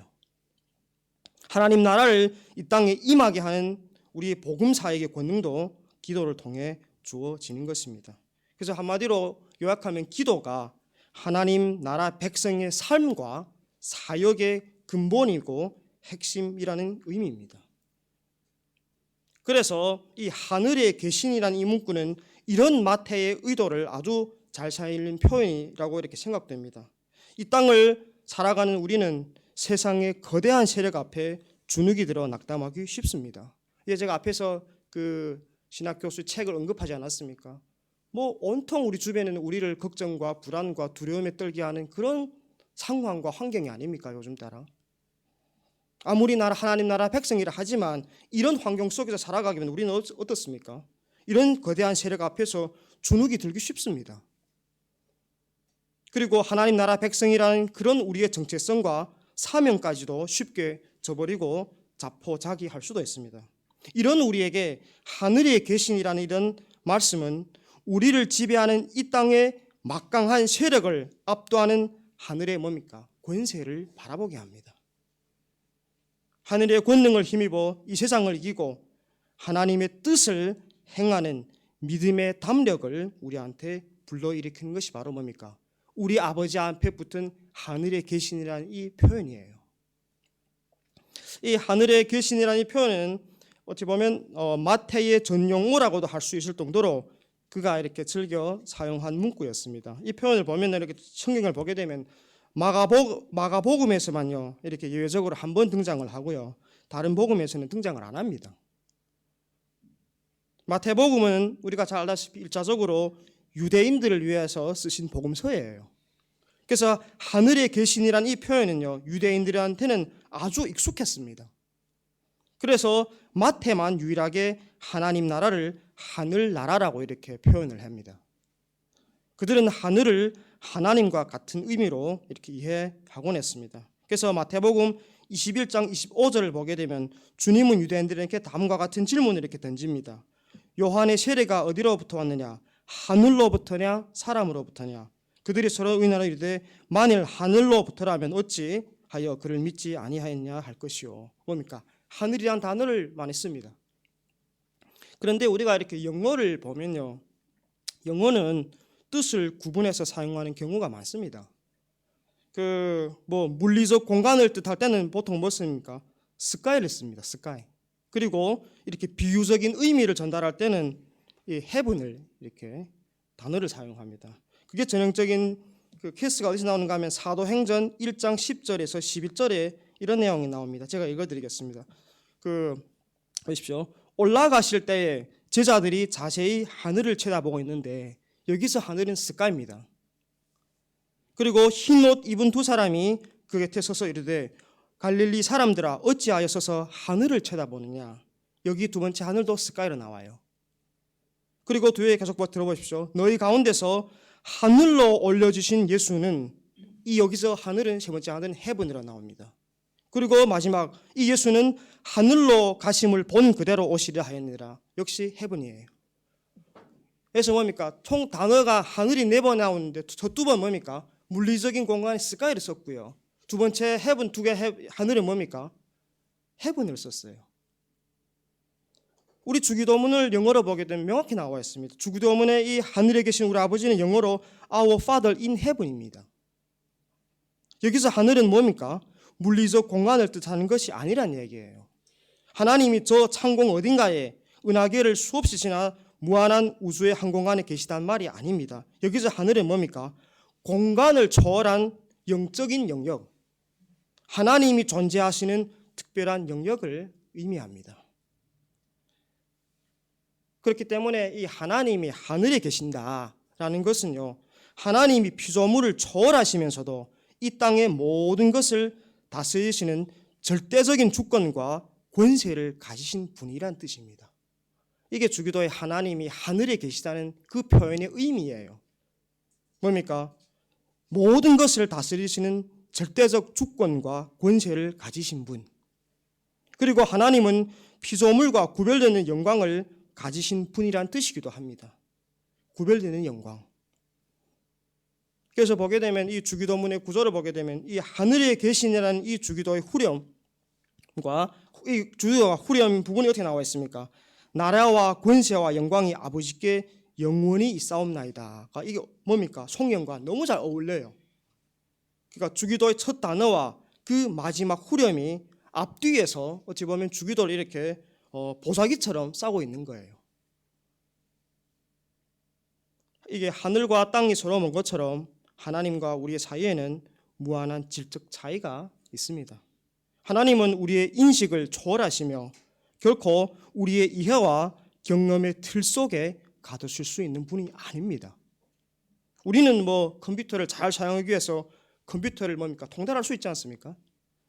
하나님 나라를 이 땅에 임하게 하는 우리 복음사역의 권능도 기도를 통해 주어지는 것입니다. 그래서 한마디로 요약하면 기도가 하나님 나라 백성의 삶과 사역의 근본이고 핵심이라는 의미입니다. 그래서 이 하늘에 계신이라는 이 문구는 이런 마태의 의도를 아주 잘 살린 표현이라고 이렇게 생각됩니다. 이 땅을 살아가는 우리는 세상의 거대한 세력 앞에 주눅이 들어 낙담하기 쉽습니다. 제가 앞에서 그 신학교수 책을 언급하지 않았습니까? 온통 우리 주변에는 우리를 걱정과 불안과 두려움에 떨게 하는 그런 상황과 환경이 아닙니까? 요즘 따라. 아무리 하나님 나라 백성이라 하지만 이런 환경 속에서 살아가기면 우리는 어떻습니까? 이런 거대한 세력 앞에서 주눅이 들기 쉽습니다. 그리고 하나님 나라 백성이라는 그런 우리의 정체성과 사명까지도 쉽게 저버리고 자포자기할 수도 있습니다. 이런 우리에게 하늘에 계신이라는 이런 말씀은 우리를 지배하는 이 땅의 막강한 세력을 압도하는 하늘의 뭡니까? 권세를 바라보게 합니다. 하늘의 권능을 힘입어 이 세상을 이기고 하나님의 뜻을 행하는 믿음의 담력을 우리한테 불러일으키는 것이 바로 뭡니까? 우리 아버지 앞에 붙은 하늘에 계신이라는 이 표현이에요. 이 하늘에 계신이라는 이 표현은 어찌 보면 마태의 전용어라고도 할 수 있을 정도로 그가 이렇게 즐겨 사용한 문구였습니다. 이 표현을 보면 이렇게 성경을 보게 되면 마가복음에서만요 이렇게 예외적으로 한 번 등장을 하고요, 다른 복음에서는 등장을 안 합니다. 마태복음은 우리가 잘 알다시피 일차적으로 유대인들을 위해서 쓰신 복음서예요. 그래서 하늘에 계신이란 이 표현은요 유대인들한테는 아주 익숙했습니다. 그래서 마태만 유일하게 하나님 나라를 하늘나라라고 이렇게 표현을 합니다. 그들은 하늘을 하나님과 같은 의미로 이렇게 이해하곤 했습니다. 그래서 마태복음 21장 25절을 보게 되면 주님은 유대인들에게 다음과 같은 질문을 이렇게 던집니다. 요한의 세례가 어디로부터 왔느냐? 하늘로부터냐 사람으로부터냐? 그들이 서로 의논하여 이르되 만일 하늘로부터라면 어찌 하여 그를 믿지 아니하였냐 할 것이요. 뭡니까? 하늘이란 단어를 많이 씁니다. 그런데 우리가 이렇게 영어를 보면요, 영어는 뜻을 구분해서 사용하는 경우가 많습니다. 물리적 공간을 뜻할 때는 보통 뭐 씁니까? 스카이를 씁니다. 스카이. 그리고 이렇게 비유적인 의미를 전달할 때는 이 heaven을 이렇게 단어를 사용합니다. 그게 전형적인 그 케이스가 어디서 나오는가 하면 사도행전 1장 10절에서 11절에 이런 내용이 나옵니다. 제가 읽어드리겠습니다. 보십시오. 올라가실 때에 제자들이 자세히 하늘을 쳐다보고 있는데 여기서 하늘은 스카이입니다. 그리고 흰 옷 입은 두 사람이 그 곁에 서서 이르되 갈릴리 사람들아 어찌하여 서서 하늘을 쳐다보느냐. 여기 두 번째 하늘도 스카이로 나와요. 그리고 뒤에 계속 들어보십시오. 너희 가운데서 하늘로 올려주신 예수는, 이 여기서 하늘은 세 번째 하늘은 헤븐이라 나옵니다. 그리고 마지막 이 예수는 하늘로 가심을 본 그대로 오시려 하였느니라. 역시 헤븐이에요. 그래서 뭡니까? 총 단어가 하늘이 4번 나오는데 첫 두 번 뭡니까? 물리적인 공간에 스카이를 썼고요. 두 번째 헤븐 두 개 하늘은 뭡니까? 헤븐을 썼어요. 우리 주기도문을 영어로 보게 되면 명확히 나와 있습니다. 주기도문에 이 하늘에 계신 우리 아버지는 영어로 Our Father in Heaven입니다. 여기서 하늘은 뭡니까? 물리적 공간을 뜻하는 것이 아니란 얘기예요. 하나님이 저 창공 어딘가에 은하계를 수없이 지나 무한한 우주의 항공간에 계시단 말이 아닙니다. 여기서 하늘은 뭡니까? 공간을 초월한 영적인 영역, 하나님이 존재하시는 특별한 영역을 의미합니다. 그렇기 때문에 이 하나님이 하늘에 계신다라는 것은요, 하나님이 피조물을 초월하시면서도 이 땅의 모든 것을 다스리시는 절대적인 주권과 권세를 가지신 분이란 뜻입니다. 이게 주기도의 하나님이 하늘에 계시다는 그 표현의 의미예요. 뭡니까? 모든 것을 다스리시는 절대적 주권과 권세를 가지신 분. 그리고 하나님은 피조물과 구별되는 영광을 가지신 분이란 뜻이기도 합니다. 구별되는 영광. 그래서 보게 되면 이 주기도문의 구조를 보게 되면 이 하늘에 계시냐라는 이 주기도의 후렴과 이 주기도가 후렴 부분이 어떻게 나와 있습니까? 나라와 권세와 영광이 아버지께 영원히 있사옵나이다. 이게 뭡니까? 송영과 너무 잘 어울려요. 그러니까 주기도의 첫 단어와 그 마지막 후렴이 앞뒤에서 어찌 보면 주기도를 이렇게 보자기처럼 싸고 있는 거예요. 이게 하늘과 땅이 서로 먼 것처럼 하나님과 우리의 사이에는 무한한 질적 차이가 있습니다. 하나님은 우리의 인식을 초월하시며 결코 우리의 이해와 경험의 틀 속에 가두실 수 있는 분이 아닙니다. 우리는 뭐 컴퓨터를 잘 사용하기 위해서 컴퓨터를 뭡니까? 통달할 수 있지 않습니까?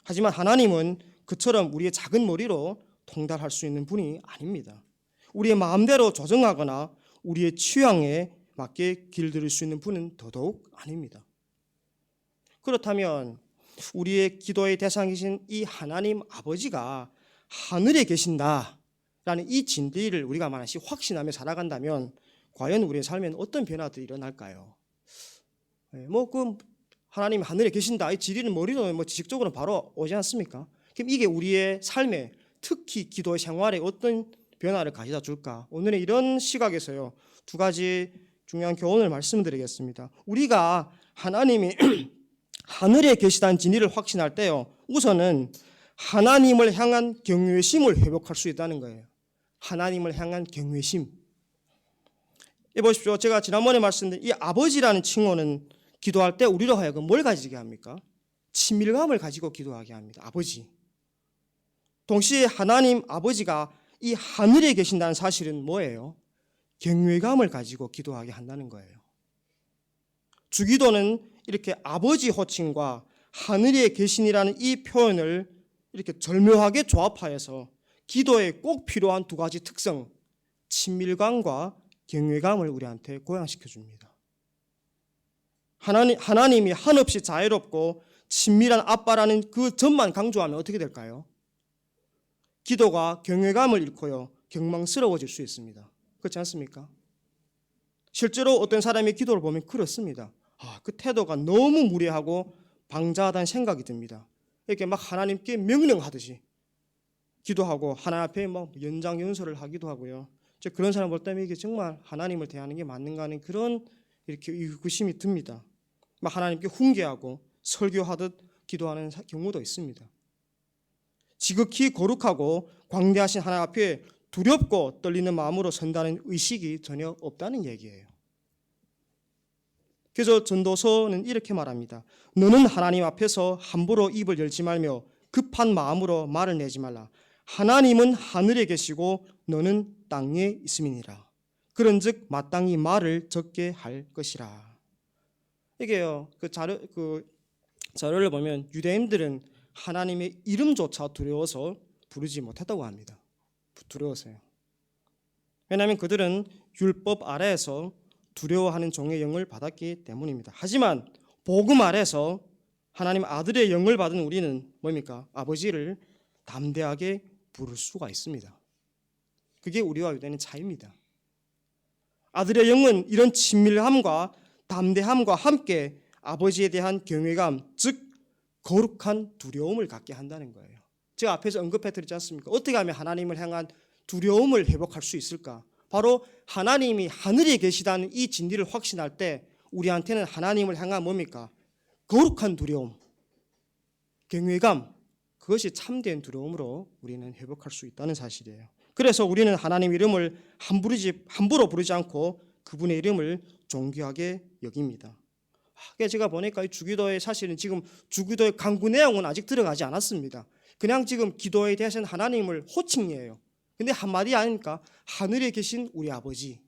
하지만 하나님은 그처럼 우리의 작은 머리로 통달할 수 있는 분이 아닙니다. 우리의 마음대로 조정하거나 우리의 취향에 맞게 길들일 수 있는 분은 더더욱 아닙니다. 그렇다면 우리의 기도의 대상이신 이 하나님 아버지가 하늘에 계신다라는 이 진리를 우리가 만약에 확신하며 살아간다면 과연 우리의 삶에는 어떤 변화들이 일어날까요? 그 하나님 하늘에 계신다 이 진리는 머리로 지식적으로 바로 오지 않습니까? 그럼 이게 우리의 삶에 특히 기도의 생활에 어떤 변화를 가져다 줄까? 오늘의 이런 시각에서요, 두 가지 중요한 교훈을 말씀드리겠습니다. 우리가 하나님이 하늘에 계시다는 진리를 확신할 때요, 우선은 하나님을 향한 경외심을 회복할 수 있다는 거예요. 하나님을 향한 경외심. 보십시오. 제가 지난번에 말씀드린 이 아버지라는 칭호는 기도할 때 우리로 하여금 뭘 가지게 합니까? 친밀감을 가지고 기도하게 합니다. 아버지. 동시에 하나님 아버지가 이 하늘에 계신다는 사실은 뭐예요? 경외감을 가지고 기도하게 한다는 거예요. 주기도는 이렇게 아버지 호칭과 하늘에 계신이라는 이 표현을 이렇게 절묘하게 조합하여서 기도에 꼭 필요한 두 가지 특성, 친밀감과 경외감을 우리한테 고양시켜 줍니다. 하나님이 한없이 자애롭고 친밀한 아빠라는 그 점만 강조하면 어떻게 될까요? 기도가 경외감을 잃고요, 경망스러워질 수 있습니다. 그렇지 않습니까? 실제로 어떤 사람의 기도를 보면 그렇습니다. 그 태도가 너무 무례하고 방자하다는 생각이 듭니다. 이렇게 막 하나님께 명령하듯이 기도하고 하나님 앞에 막 연장연설을 하기도 하고요. 그런 사람 볼 때면 이게 정말 하나님을 대하는 게 맞는가 하는 그런 이렇게 의구심이 듭니다. 막 하나님께 훈계하고 설교하듯 기도하는 경우도 있습니다. 지극히 거룩하고 광대하신 하나님 앞에 두렵고 떨리는 마음으로 선다는 의식이 전혀 없다는 얘기예요. 그래서 전도서는 이렇게 말합니다. 너는 하나님 앞에서 함부로 입을 열지 말며 급한 마음으로 말을 내지 말라. 하나님은 하늘에 계시고 너는 땅에 있음이니라. 그런즉 마땅히 말을 적게 할 것이라. 이게요, 그 자료를 보면 유대인들은 하나님의 이름조차 두려워서 부르지 못했다고 합니다. 두려워서요. 왜냐하면 그들은 율법 아래에서 두려워하는 종의 영을 받았기 때문입니다. 하지만 복음 아래에서 하나님 아들의 영을 받은 우리는 뭡니까? 아버지를 담대하게 부를 수가 있습니다. 그게 우리와 유대인의 차이입니다. 아들의 영은 이런 친밀함과 담대함과 함께 아버지에 대한 경외감, 즉 거룩한 두려움을 갖게 한다는 거예요. 제가 앞에서 언급해 드리지 않습니까? 어떻게 하면 하나님을 향한 두려움을 회복할 수 있을까? 바로 하나님이 하늘에 계시다는 이 진리를 확신할 때 우리한테는 하나님을 향한 뭡니까? 거룩한 두려움, 경외감, 그것이 참된 두려움으로 우리는 회복할 수 있다는 사실이에요. 그래서 우리는 하나님 이름을 함부로 부르지 않고 그분의 이름을 존귀하게 여깁니다. 제가 보니까 이 주기도에 사실은 지금 주기도의 강구 내용은 아직 들어가지 않았습니다. 그냥 지금 기도에 대해서는 하나님을 호칭이에요. 근데 한마디 아닙니까? 하늘에 계신 우리 아버지.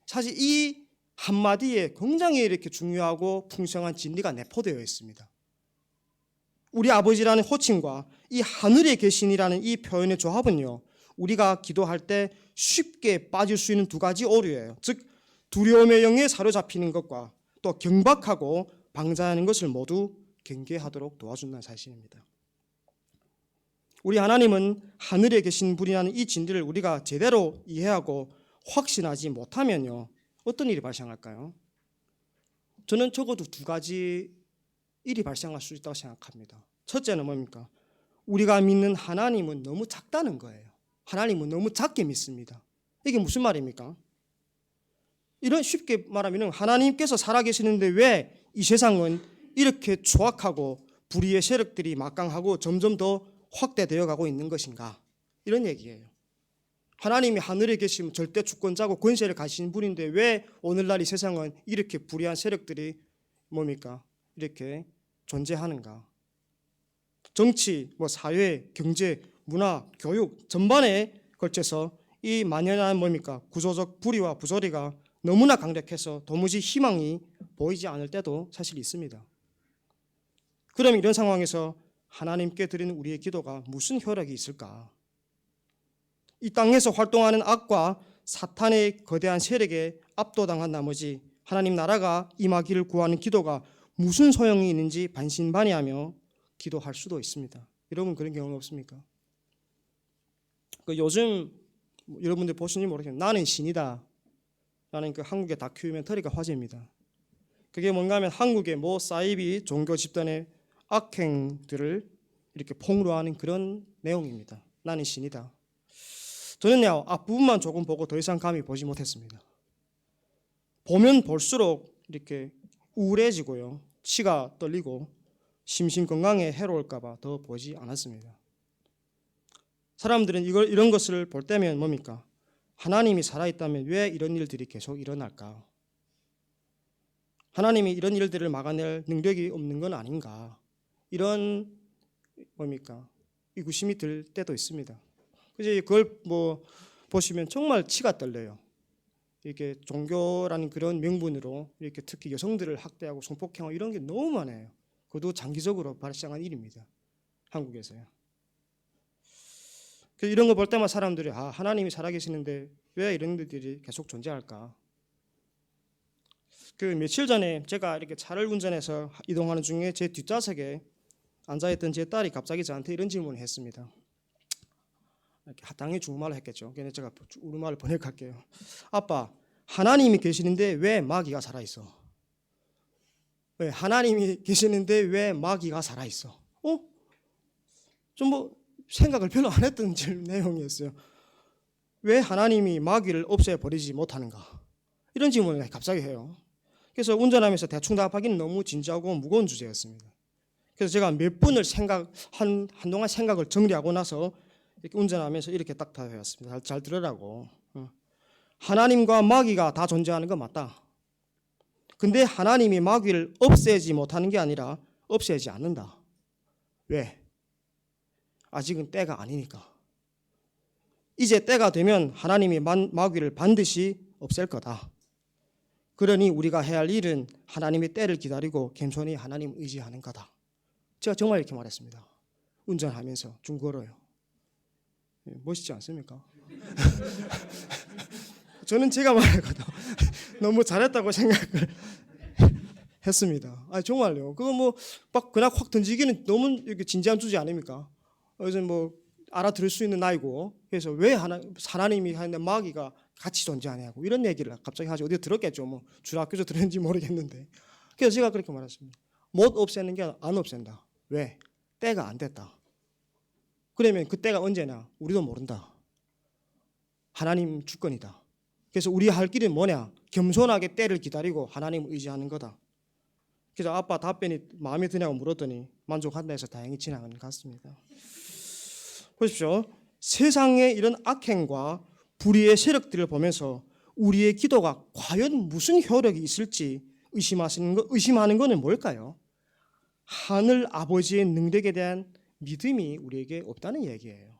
사실 이 한마디에 굉장히 이렇게 중요하고 풍성한 진리가 내포되어 있습니다. 우리 아버지라는 호칭과 이 하늘에 계신이라는 이 표현의 조합은요, 우리가 기도할 때 쉽게 빠질 수 있는 두 가지 오류예요. 즉 두려움의 영에 사로잡히는 것과 또 경박하고 방자하는 것을 모두 경계하도록 도와준다는 사실입니다. 우리 하나님은 하늘에 계신 분이라는 이 진리를 우리가 제대로 이해하고 확신하지 못하면요, 어떤 일이 발생할까요? 저는 적어도 두 가지 일이 발생할 수 있다고 생각합니다. 첫째는 뭡니까? 우리가 믿는 하나님은 너무 작다는 거예요. 하나님은 너무 작게 믿습니다. 이게 무슨 말입니까? 이런 쉽게 말하면 하나님께서 살아계시는데 왜 이 세상은 이렇게 조악하고 불의의 세력들이 막강하고 점점 더 확대되어 가고 있는 것인가? 이런 얘기예요. 하나님이 하늘에 계시면 절대 주권자고 권세를 가지신 분인데 왜 오늘날 이 세상은 이렇게 불의한 세력들이 뭡니까? 이렇게 존재하는가? 정치, 사회, 경제, 문화, 교육 전반에 걸쳐서 이 만연한 뭡니까? 구조적 불의와 부조리가 너무나 강력해서 도무지 희망이 보이지 않을 때도 사실 있습니다. 그럼 이런 상황에서 하나님께 드리는 우리의 기도가 무슨 효력이 있을까? 이 땅에서 활동하는 악과 사탄의 거대한 세력에 압도당한 나머지 하나님 나라가 임하기를 구하는 기도가 무슨 소용이 있는지 반신반의하며 기도할 수도 있습니다. 여러분 그런 경험 없습니까? 요즘 여러분들 보시는지 모르겠는데 나는 신이다 라는 그 한국의 다큐멘터리가 화제입니다. 그게 뭔가 하면 한국의 모 사이비 종교 집단의 악행들을 이렇게 폭로하는 그런 내용입니다. 나는 신이다. 저는요 앞부분만 조금 보고 더 이상 감히 보지 못했습니다. 보면 볼수록 이렇게 우울해지고요, 치가 떨리고 심신 건강에 해로울까 봐 더 보지 않았습니다. 사람들은 이런 것을 볼 때면 뭡니까? 하나님이 살아있다면 왜 이런 일들이 계속 일어날까? 하나님이 이런 일들을 막아낼 능력이 없는 건 아닌가? 이런 뭡니까? 의구심이 들 때도 있습니다. 그래서 그걸 보시면 정말 치가 떨려요. 이렇게 종교라는 그런 명분으로 이렇게 특히 여성들을 학대하고 성폭행하고 이런 게 너무 많아요. 그것도 장기적으로 발생한 일입니다. 한국에서요. 이런 거 볼 때마다 사람들이 하나님이 살아계시는데 왜 이런 일들이 계속 존재할까? 며칠 전에 제가 이렇게 차를 운전해서 이동하는 중에 제 뒷좌석에 앉아있던 제 딸이 갑자기 저한테 이런 질문을 했습니다. 당연히 중국말로 했겠죠. 그래서 제가 우리말을 번역할게요. 아빠, 하나님이 계시는데 왜 마귀가 살아있어? 왜 하나님이 계시는데 왜 마귀가 살아있어? 좀 생각을 별로 안 했던 내용이었어요. 왜 하나님이 마귀를 없애버리지 못하는가? 이런 질문을 갑자기 해요. 그래서 운전하면서 대충 답하기는 너무 진지하고 무거운 주제였습니다. 그래서 제가 몇 분을 한동안 생각을 정리하고 나서 이렇게 운전하면서 이렇게 딱 답해왔습니다. 잘 들으라고. 하나님과 마귀가 다 존재하는 건 맞다. 근데 하나님이 마귀를 없애지 못하는 게 아니라 없애지 않는다. 왜? 아직은 때가 아니니까. 이제 때가 되면 하나님이 마귀를 반드시 없앨 거다. 그러니 우리가 해야 할 일은 하나님의 때를 기다리고 겸손히 하나님 의지하는 거다. 제가 정말 이렇게 말했습니다. 운전하면서 중국어로요. 멋있지 않습니까? 저는 제가 말하거든 너무 잘했다고 생각을 했습니다. 정말요. 그거 막 그냥 확 던지기는 너무 이렇게 진지한 주제 아닙니까? 그래서 알아들을 수 있는 나이고, 그래서 왜 하나님이 하는데 마귀가 같이 존재하냐고 이런 얘기를 갑자기 하지. 어디서 들었겠죠. 주일학교에서 들었는지 모르겠는데. 그래서 제가 그렇게 말했습니다. 못 없애는 게 안 없앤다. 왜? 때가 안 됐다. 그러면 그 때가 언제냐? 우리도 모른다. 하나님 주권이다. 그래서 우리 할 길은 뭐냐? 겸손하게 때를 기다리고 하나님을 의지하는 거다. 그래서 아빠 답변이 마음에 드냐고 물었더니 만족한다 해서 다행히 지나가는 것 같습니다. 보십시오. 세상의 이런 악행과 불의의 세력들을 보면서 우리의 기도가 과연 무슨 효력이 있을지 의심하는 것은 뭘까요? 하늘 아버지의 능력에 대한 믿음이 우리에게 없다는 얘기예요.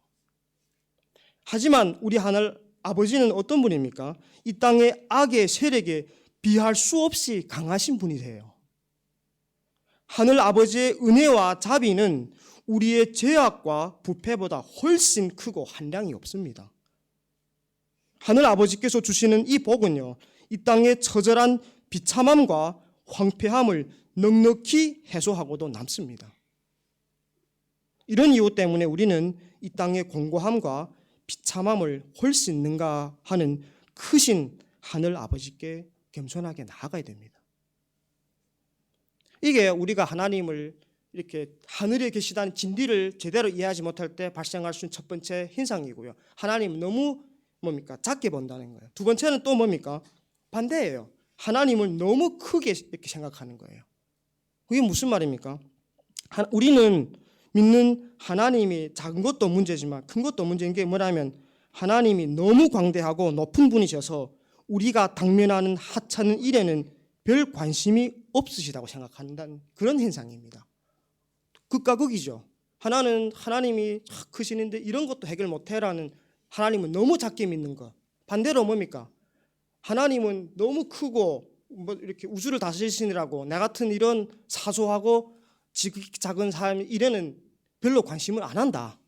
하지만 우리 하늘 아버지는 어떤 분입니까? 이 땅의 악의 세력에 비할 수 없이 강하신 분이세요. 하늘 아버지의 은혜와 자비는 우리의 죄악과 부패보다 훨씬 크고 한량이 없습니다. 하늘 아버지께서 주시는 이 복은요, 이 땅의 처절한 비참함과 황폐함을 넉넉히 해소하고도 남습니다. 이런 이유 때문에 우리는 이 땅의 공고함과 비참함을 훨씬 능가하는 크신 하늘 아버지께 겸손하게 나아가야 됩니다. 이게 우리가 하나님을 이렇게 하늘에 계시다는 진리를 제대로 이해하지 못할 때 발생할 수 있는 첫 번째 현상이고요. 하나님은 너무 뭡니까? 작게 본다는 거예요. 두 번째는 또 뭡니까? 반대예요. 하나님을 너무 크게 이렇게 생각하는 거예요. 그게 무슨 말입니까? 우리는 믿는 하나님이 작은 것도 문제지만 큰 것도 문제인 게 뭐냐면 하나님이 너무 광대하고 높은 분이셔서 우리가 당면하는 하찮은 일에는 별 관심이 없으시다고 생각한다는 그런 현상입니다. 극과 극이죠. 하나는 하나님이 크시는데 이런 것도 해결 못해라는 하나님은 너무 작게 믿는 것. 반대로 뭡니까? 하나님은 너무 크고 뭐 이렇게 우주를 다스리시느라고 나 같은 이런 사소하고 작은 삶 일에는 별로 관심을 안 한다.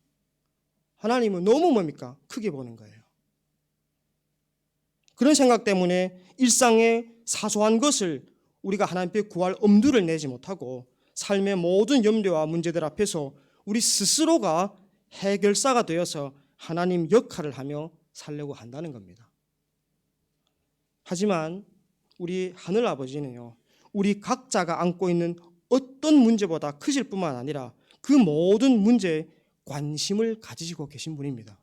하나님은 너무 뭡니까? 크게 보는 거예요. 그런 생각 때문에 일상의 사소한 것을 우리가 하나님께 구할 엄두를 내지 못하고 삶의 모든 염려와 문제들 앞에서 우리 스스로가 해결사가 되어서 하나님 역할을 하며 살려고 한다는 겁니다. 하지만 우리 하늘 아버지는요, 우리 각자가 안고 있는 어떤 문제보다 크실 뿐만 아니라 그 모든 문제에 관심을 가지시고 계신 분입니다.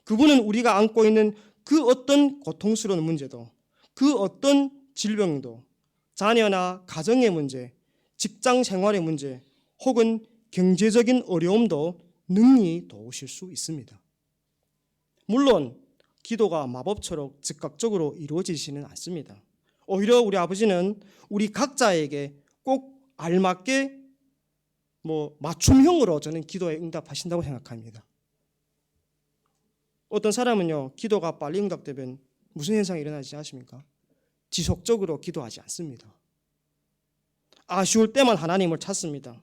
그분은 우리가 안고 있는 그 어떤 고통스러운 문제도, 그 어떤 질병도, 자녀나 가정의 문제, 직장 생활의 문제, 혹은 경제적인 어려움도 능히 도우실 수 있습니다. 물론 기도가 마법처럼 즉각적으로 이루어지지는 않습니다. 오히려 우리 아버지는 우리 각자에게 꼭 알맞게 맞춤형으로 저는 기도에 응답하신다고 생각합니다. 어떤 사람은요, 기도가 빨리 응답되면 무슨 현상이 일어나지 아십니까? 지속적으로 기도하지 않습니다. 아쉬울 때만 하나님을 찾습니다.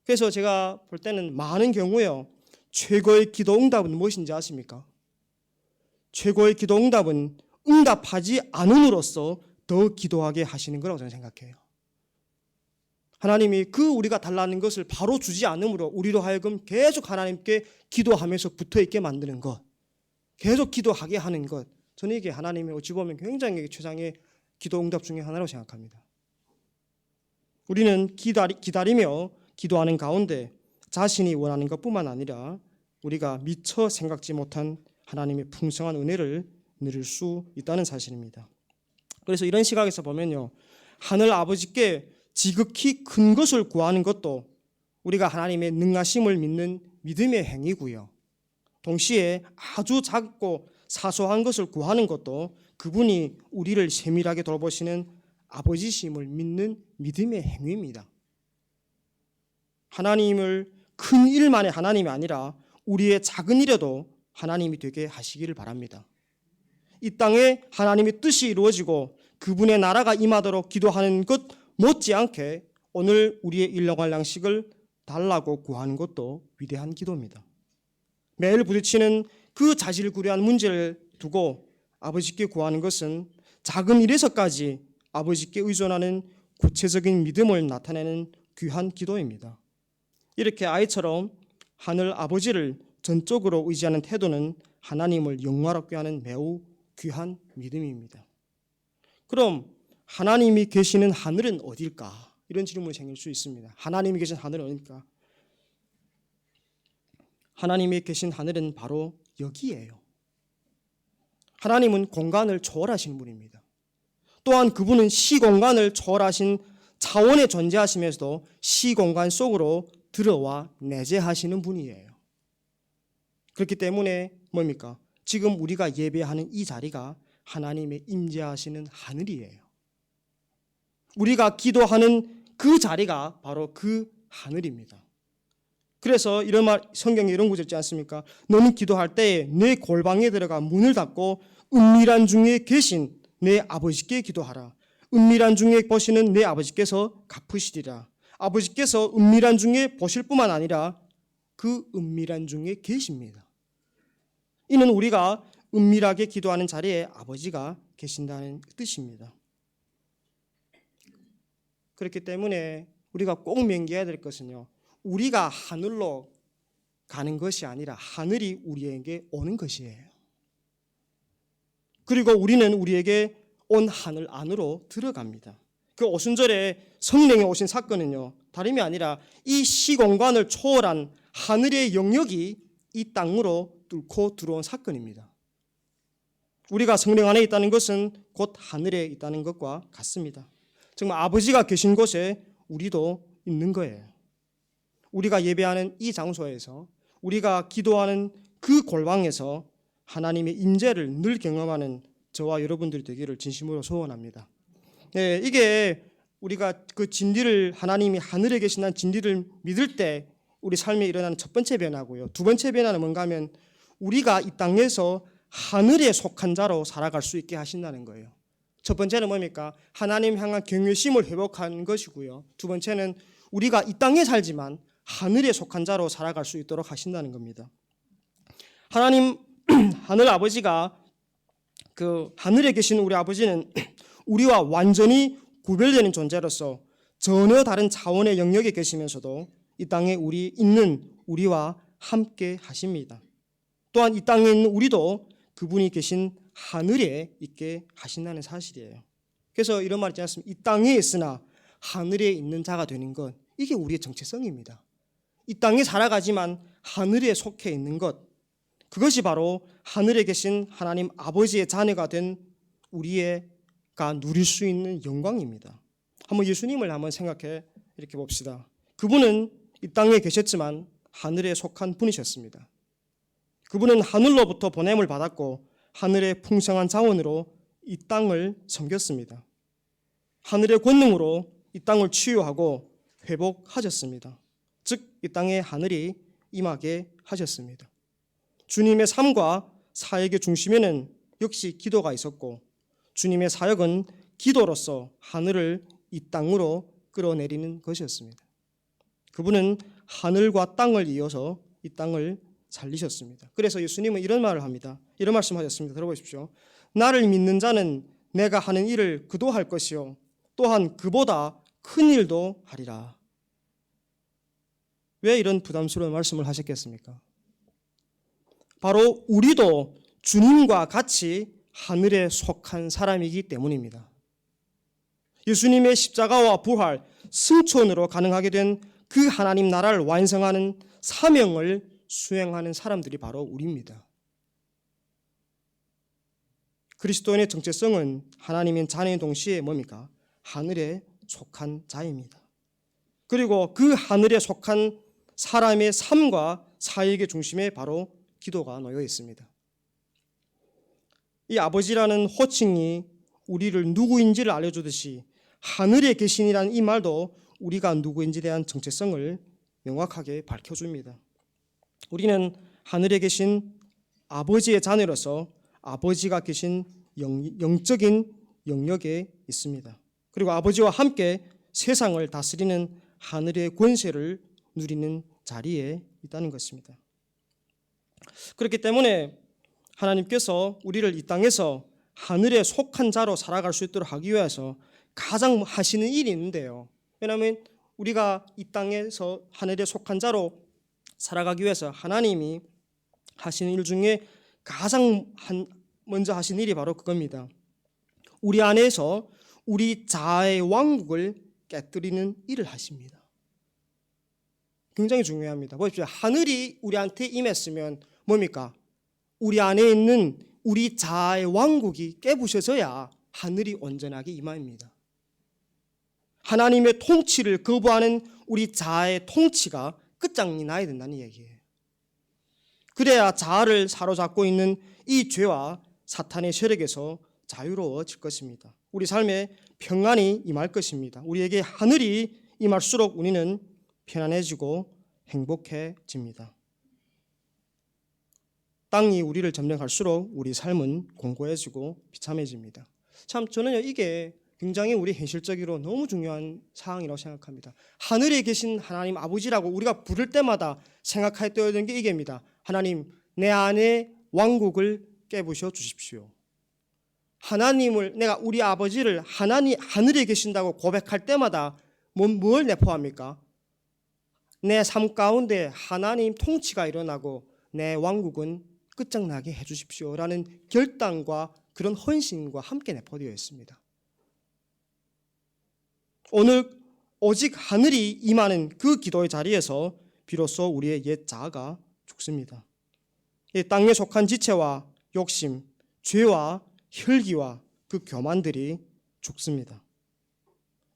그래서 제가 볼 때는 많은 경우에요, 최고의 기도 응답은 무엇인지 아십니까? 최고의 기도 응답은 응답하지 않음으로써 더 기도하게 하시는 거라고 저는 생각해요. 하나님이 그 우리가 달라는 것을 바로 주지 않으므로 우리로 하여금 계속 하나님께 기도하면서 붙어있게 만드는 것, 계속 기도하게 하는 것, 저는 이게 하나님이 어찌 보면 굉장히 최상의 기도 응답 중에 하나라고 생각합니다. 우리는 기다리며 기도하는 가운데 자신이 원하는 것뿐만 아니라 우리가 미처 생각지 못한 하나님의 풍성한 은혜를 누릴 수 있다는 사실입니다. 그래서 이런 시각에서 보면요, 하늘 아버지께 지극히 큰 것을 구하는 것도 우리가 하나님의 능하심을 믿는 믿음의 행위고요, 동시에 아주 작고 사소한 것을 구하는 것도 그분이 우리를 세밀하게 돌보시는 아버지심을 믿는 믿음의 행위입니다. 하나님을 큰 일만의 하나님이 아니라 우리의 작은 일에도 하나님이 되게 하시기를 바랍니다. 이 땅에 하나님의 뜻이 이루어지고 그분의 나라가 임하도록 기도하는 것 못지않게 오늘 우리의 일용할 양식을 달라고 구하는 것도 위대한 기도입니다. 매일 부딪히는 그 자질구레한 문제를 두고 아버지께 구하는 것은 작은 일에서까지 아버지께 의존하는 구체적인 믿음을 나타내는 귀한 기도입니다. 이렇게 아이처럼 하늘 아버지를 전적으로 의지하는 태도는 하나님을 영화롭게 하는 매우 귀한 믿음입니다. 그럼 하나님이 계시는 하늘은 어딜까? 이런 질문이 생길 수 있습니다. 하나님이 계신 하늘은 어딜까? 하나님이 계신 하늘은 바로 여기예요. 하나님은 공간을 초월하시는 분입니다. 또한 그분은 시공간을 초월하신 차원에 존재하시면서도 시공간 속으로 들어와 내재하시는 분이에요. 그렇기 때문에 뭡니까? 지금 우리가 예배하는 이 자리가 하나님의 임재하시는 하늘이에요. 우리가 기도하는 그 자리가 바로 그 하늘입니다. 그래서 이런 말, 성경에 이런 구절 있지 않습니까? 너는 기도할 때에 내 골방에 들어가 문을 닫고 은밀한 중에 계신 내 아버지께 기도하라. 은밀한 중에 보시는 내 아버지께서 갚으시리라. 아버지께서 은밀한 중에 보실 뿐만 아니라 그 은밀한 중에 계십니다. 이는 우리가 은밀하게 기도하는 자리에 아버지가 계신다는 뜻입니다. 그렇기 때문에 우리가 꼭 명기해야 될 것은요, 우리가 하늘로 가는 것이 아니라 하늘이 우리에게 오는 것이에요. 그리고 우리는 우리에게 온 하늘 안으로 들어갑니다. 그 오순절에 성령이 오신 사건은요, 다름이 아니라 이 시공간을 초월한 하늘의 영역이 이 땅으로 뚫고 들어온 사건입니다. 우리가 성령 안에 있다는 것은 곧 하늘에 있다는 것과 같습니다. 정말 아버지가 계신 곳에 우리도 있는 거예요. 우리가 예배하는 이 장소에서, 우리가 기도하는 그 골방에서 하나님의 임재를 늘 경험하는 저와 여러분들이 되기를 진심으로 소원합니다. 네, 이게 우리가 그 진리를, 하나님이 하늘에 계신다는 진리를 믿을 때 우리 삶에 일어나는 첫 번째 변화고요. 두 번째 변화는 뭔가 하면 우리가 이 땅에서 하늘에 속한 자로 살아갈 수 있게 하신다는 거예요. 첫 번째는 뭡니까? 하나님 향한 경외심을 회복하는 것이고요. 두 번째는 우리가 이 땅에 살지만 하늘에 속한 자로 살아갈 수 있도록 하신다는 겁니다. 하나님, 하늘 아버지가, 그 하늘에 계신 우리 아버지는 우리와 완전히 구별되는 존재로서 전혀 다른 차원의 영역에 계시면서도 이 땅에 있는 우리와 함께 하십니다. 또한 이 땅에 있는 우리도 그분이 계신 하늘에 있게 하신다는 사실이에요. 그래서 이런 말 있지 않습니까? 이 땅에 있으나 하늘에 있는 자가 되는 것, 이게 우리의 정체성입니다. 이 땅에 살아가지만 하늘에 속해 있는 것, 그것이 바로 하늘에 계신 하나님 아버지의 자녀가 된 우리가 누릴 수 있는 영광입니다. 한번 예수님을 한번 생각해 이렇게 봅시다. 그분은 이 땅에 계셨지만 하늘에 속한 분이셨습니다. 그분은 하늘로부터 보냄을 받았고 하늘의 풍성한 자원으로 이 땅을 섬겼습니다. 하늘의 권능으로 이 땅을 치유하고 회복하셨습니다. 즉 이 땅에 하늘이 임하게 하셨습니다. 주님의 삶과 사역의 중심에는 역시 기도가 있었고 주님의 사역은 기도로서 하늘을 이 땅으로 끌어내리는 것이었습니다. 그분은 하늘과 땅을 이어서 이 땅을 살리셨습니다. 그래서 예수님은 이런 말을 합니다. 이런 말씀하셨습니다. 들어보십시오. 나를 믿는 자는 내가 하는 일을 그도 할 것이요 또한 그보다 큰 일도 하리라. 왜 이런 부담스러운 말씀을 하셨겠습니까? 바로 우리도 주님과 같이 하늘에 속한 사람이기 때문입니다. 예수님의 십자가와 부활, 승천으로 가능하게 된 그 하나님 나라를 완성하는 사명을 수행하는 사람들이 바로 우리입니다. 그리스도인의 정체성은 하나님인 자녀인 동시에 뭡니까? 하늘에 속한 자입니다. 그리고 그 하늘에 속한 사람의 삶과 사역의 중심에 바로 기도가 놓여 있습니다. 이 아버지라는 호칭이 우리를 누구인지를 알려주듯이 하늘에 계신이라는 이 말도 우리가 누구인지에 대한 정체성을 명확하게 밝혀줍니다. 우리는 하늘에 계신 아버지의 자녀로서 아버지가 계신 영적인 영역에 있습니다. 그리고 아버지와 함께 세상을 다스리는 하늘의 권세를 누리는 자리에 있다는 것입니다. 그렇기 때문에 하나님께서 우리를 이 땅에서 하늘에 속한 자로 살아갈 수 있도록 하기 위해서 가장 하시는 일이 있는데요. 왜냐하면 우리가 이 땅에서 하늘에 속한 자로 살아가기 위해서 하나님이 하시는 일 중에 가장 먼저 하신 일이 바로 그겁니다. 우리 안에서 우리 자아의 왕국을 깨뜨리는 일을 하십니다. 굉장히 중요합니다. 보십시오. 하늘이 우리한테 임했으면 뭡니까? 우리 안에 있는 우리 자아의 왕국이 깨부셔져야 하늘이 온전하게 임합니다. 하나님의 통치를 거부하는 우리 자아의 통치가 끝장이 나야 된다는 얘기예요. 그래야 자아를 사로잡고 있는 이 죄와 사탄의 세력에서 자유로워질 것입니다. 우리 삶에 평안이 임할 것입니다. 우리에게 하늘이 임할수록 우리는 편안해지고 행복해집니다. 땅이 우리를 점령할수록 우리 삶은 공고해지고 비참해집니다. 참 저는요 이게 굉장히 우리 현실적으로 너무 중요한 사항이라고 생각합니다. 하늘에 계신 하나님 아버지라고 우리가 부를 때마다 생각해야 되는 게 이게입니다. 하나님 내 안에 왕국을 깨부셔 주십시오. 하나님을 내가 우리 아버지를 하늘에 계신다고 고백할 때마다 뭘 내포합니까? 내 삶 가운데 하나님 통치가 일어나고 내 왕국은 끝장나게 해주십시오라는 결단과 그런 헌신과 함께 내포되어 있습니다. 오늘 오직 하늘이 임하는 그 기도의 자리에서 비로소 우리의 옛 자아가 죽습니다. 이 땅에 속한 지체와 욕심, 죄와 혈기와 그 교만들이 죽습니다.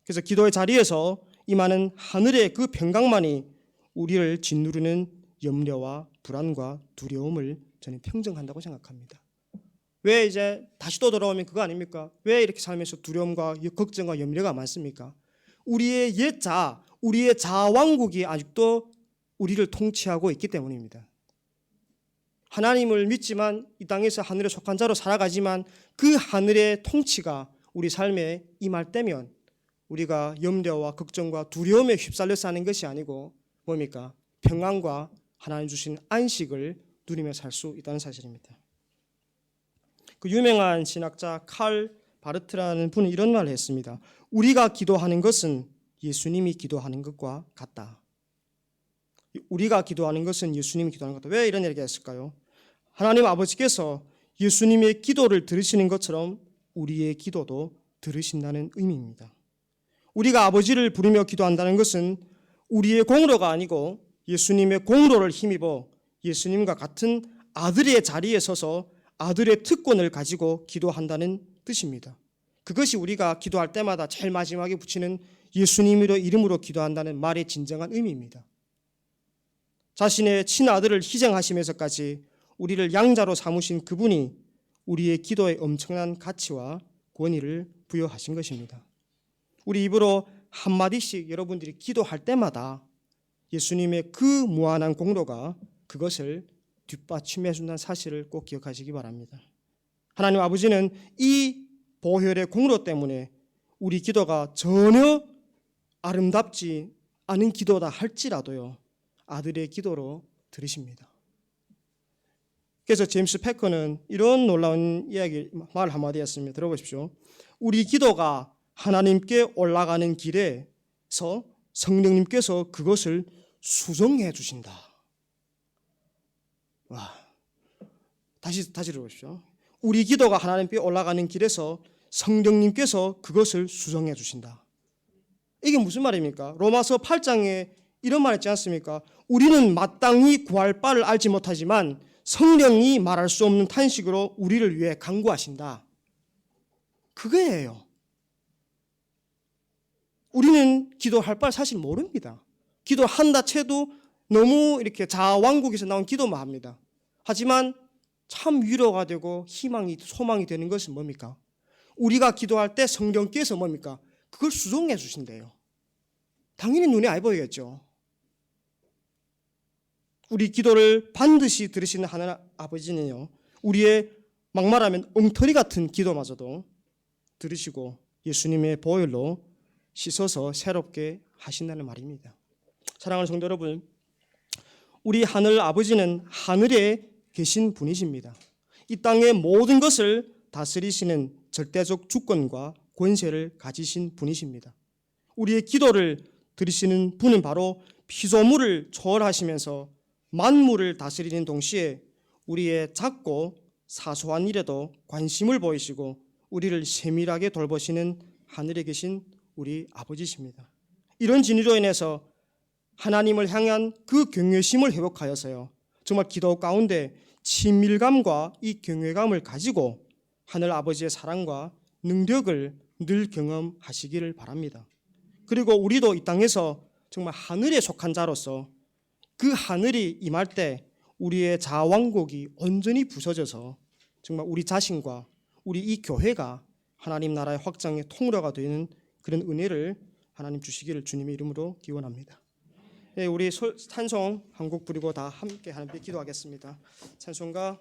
그래서 기도의 자리에서 임하는 하늘의 그 평강만이 우리를 짓누르는 염려와 불안과 두려움을 저는 평정한다고 생각합니다. 왜 이제 다시 또 돌아오면 그거 아닙니까? 왜 이렇게 살면서 두려움과 걱정과 염려가 많습니까? 우리의 옛 자아, 우리의 자아 왕국이 아직도 우리를 통치하고 있기 때문입니다. 하나님을 믿지만 이 땅에서 하늘에 속한 자로 살아가지만 그 하늘의 통치가 우리 삶에 임할 때면 우리가 염려와 걱정과 두려움에 휩쓸려 사는 것이 아니고 뭡니까? 평안과 하나님 주신 안식을 누리며 살 수 있다는 사실입니다. 그 유명한 신학자 칼 바르트라는 분은 이런 말을 했습니다. 우리가 기도하는 것은 예수님이 기도하는 것과 같다. 우리가 기도하는 것은 예수님이 기도하는 것 같다. 왜 이런 얘기가 했을까요? 하나님 아버지께서 예수님의 기도를 들으시는 것처럼 우리의 기도도 들으신다는 의미입니다. 우리가 아버지를 부르며 기도한다는 것은 우리의 공로가 아니고 예수님의 공로를 힘입어 예수님과 같은 아들의 자리에 서서 아들의 특권을 가지고 기도한다는 뜻입니다. 그것이 우리가 기도할 때마다 제일 마지막에 붙이는 예수님의 이름으로 기도한다는 말의 진정한 의미입니다. 자신의 친아들을 희생하시면서까지 우리를 양자로 삼으신 그분이 우리의 기도에 엄청난 가치와 권위를 부여하신 것입니다. 우리 입으로 한마디씩 여러분들이 기도할 때마다 예수님의 그 무한한 공로가 그것을 뒷받침해 준다는 사실을 꼭 기억하시기 바랍니다. 하나님 아버지는 이 보혈의 공로 때문에 우리 기도가 전혀 아름답지 않은 기도다 할지라도요 아들의 기도로 들으십니다. 그래서 제임스 패커는 이런 놀라운 말 한마디 했습니다. 들어보십시오. 우리 기도가 하나님께 올라가는 길에서 성령님께서 그것을 수정해 주신다. 와, 다시 들어보십시오. 우리 기도가 하나님께 올라가는 길에서 성령님께서 그것을 수정해 주신다. 이게 무슨 말입니까? 로마서 8장에 이런 말 했지 않습니까? 우리는 마땅히 구할 바를 알지 못하지만 성령이 말할 수 없는 탄식으로 우리를 위해 간구하신다. 그거예요. 우리는 기도할 바를 사실 모릅니다. 기도한다 쳐도 너무 이렇게 자아왕국에서 나온 기도만 합니다. 하지만 참 위로가 되고 희망이 소망이 되는 것은 뭡니까? 우리가 기도할 때 성령께서 뭡니까? 그걸 수정해 주신대요. 당연히 눈에 안 보이겠죠. 우리 기도를 반드시 들으시는 하나님 아버지는요, 우리의 막말하면 엉터리 같은 기도마저도 들으시고 예수님의 보혈로 씻어서 새롭게 하신다는 말입니다. 사랑하는 성도 여러분, 우리 하늘 아버지는 하늘에 계신 분이십니다. 이 땅의 모든 것을 다스리시는 절대적 주권과 권세를 가지신 분이십니다. 우리의 기도를 들으시는 분은 바로 피조물을 초월하시면서 만물을 다스리는 동시에 우리의 작고 사소한 일에도 관심을 보이시고 우리를 세밀하게 돌보시는 하늘에 계신 우리 아버지십니다. 이런 진리로 인해서 하나님을 향한 그 경외심을 회복하여서요, 정말 기도 가운데 친밀감과 이 경외감을 가지고 하늘 아버지의 사랑과 능력을 늘 경험하시기를 바랍니다. 그리고 우리도 이 땅에서 정말 하늘에 속한 자로서 그 하늘이 임할 때 우리의 자아왕국이 온전히 부서져서 정말 우리 자신과 우리 이 교회가 하나님 나라의 확장의 통로가 되는 그런 은혜를 하나님 주시기를 주님의 이름으로 기원합니다. 예, 우리 찬송 한 곡 부르고 다 함께 하나님께 기도하겠습니다. 찬송가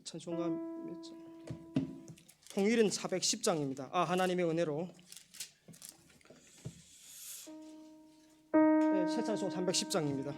찬송가 몇 장? 통일은 410장입니다. 하나님의 은혜로. 새 찬송 310장입니다.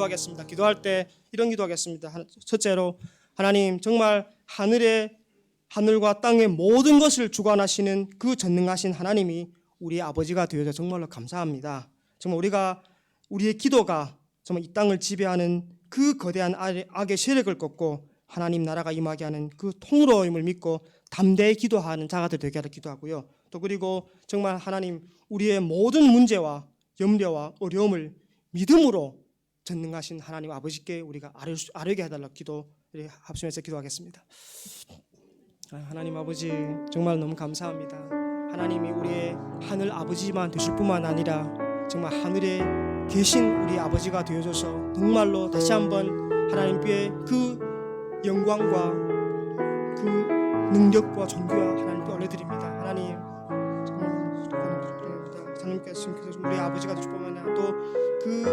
기도하겠습니다. 기도할 때 이런 기도하겠습니다. 첫째로 하나님 정말 하늘과 땅의 모든 것을 주관하시는 그 전능하신 하나님이 우리의 아버지가 되어서 정말로 감사합니다. 정말 우리의 기도가 정말 이 땅을 지배하는 그 거대한 악의 세력을 꺾고 하나님 나라가 임하게 하는 그 통로임을 믿고 담대히 기도하는 자가 되게 하려 기도하고요. 또 그리고 정말 하나님 우리의 모든 문제와 염려와 어려움을 믿음으로 전능하신 하나님 아버지께 우리가 아뢰게 해달라 기도를 합심해서 기도하겠습니다. 하나님 아버지 정말 너무 감사합니다. 하나님이 우리의 하늘 아버지만 되실 뿐만 아니라 정말 하늘에 계신 우리 아버지가 되어줘서 정말로 다시 한번 하나님께 그 영광과 그 능력과 존귀와 하나님께 올려드립니다. 하나님 정말 하나님께서 우리 아버지가 되실 뿐만 아니라 또 그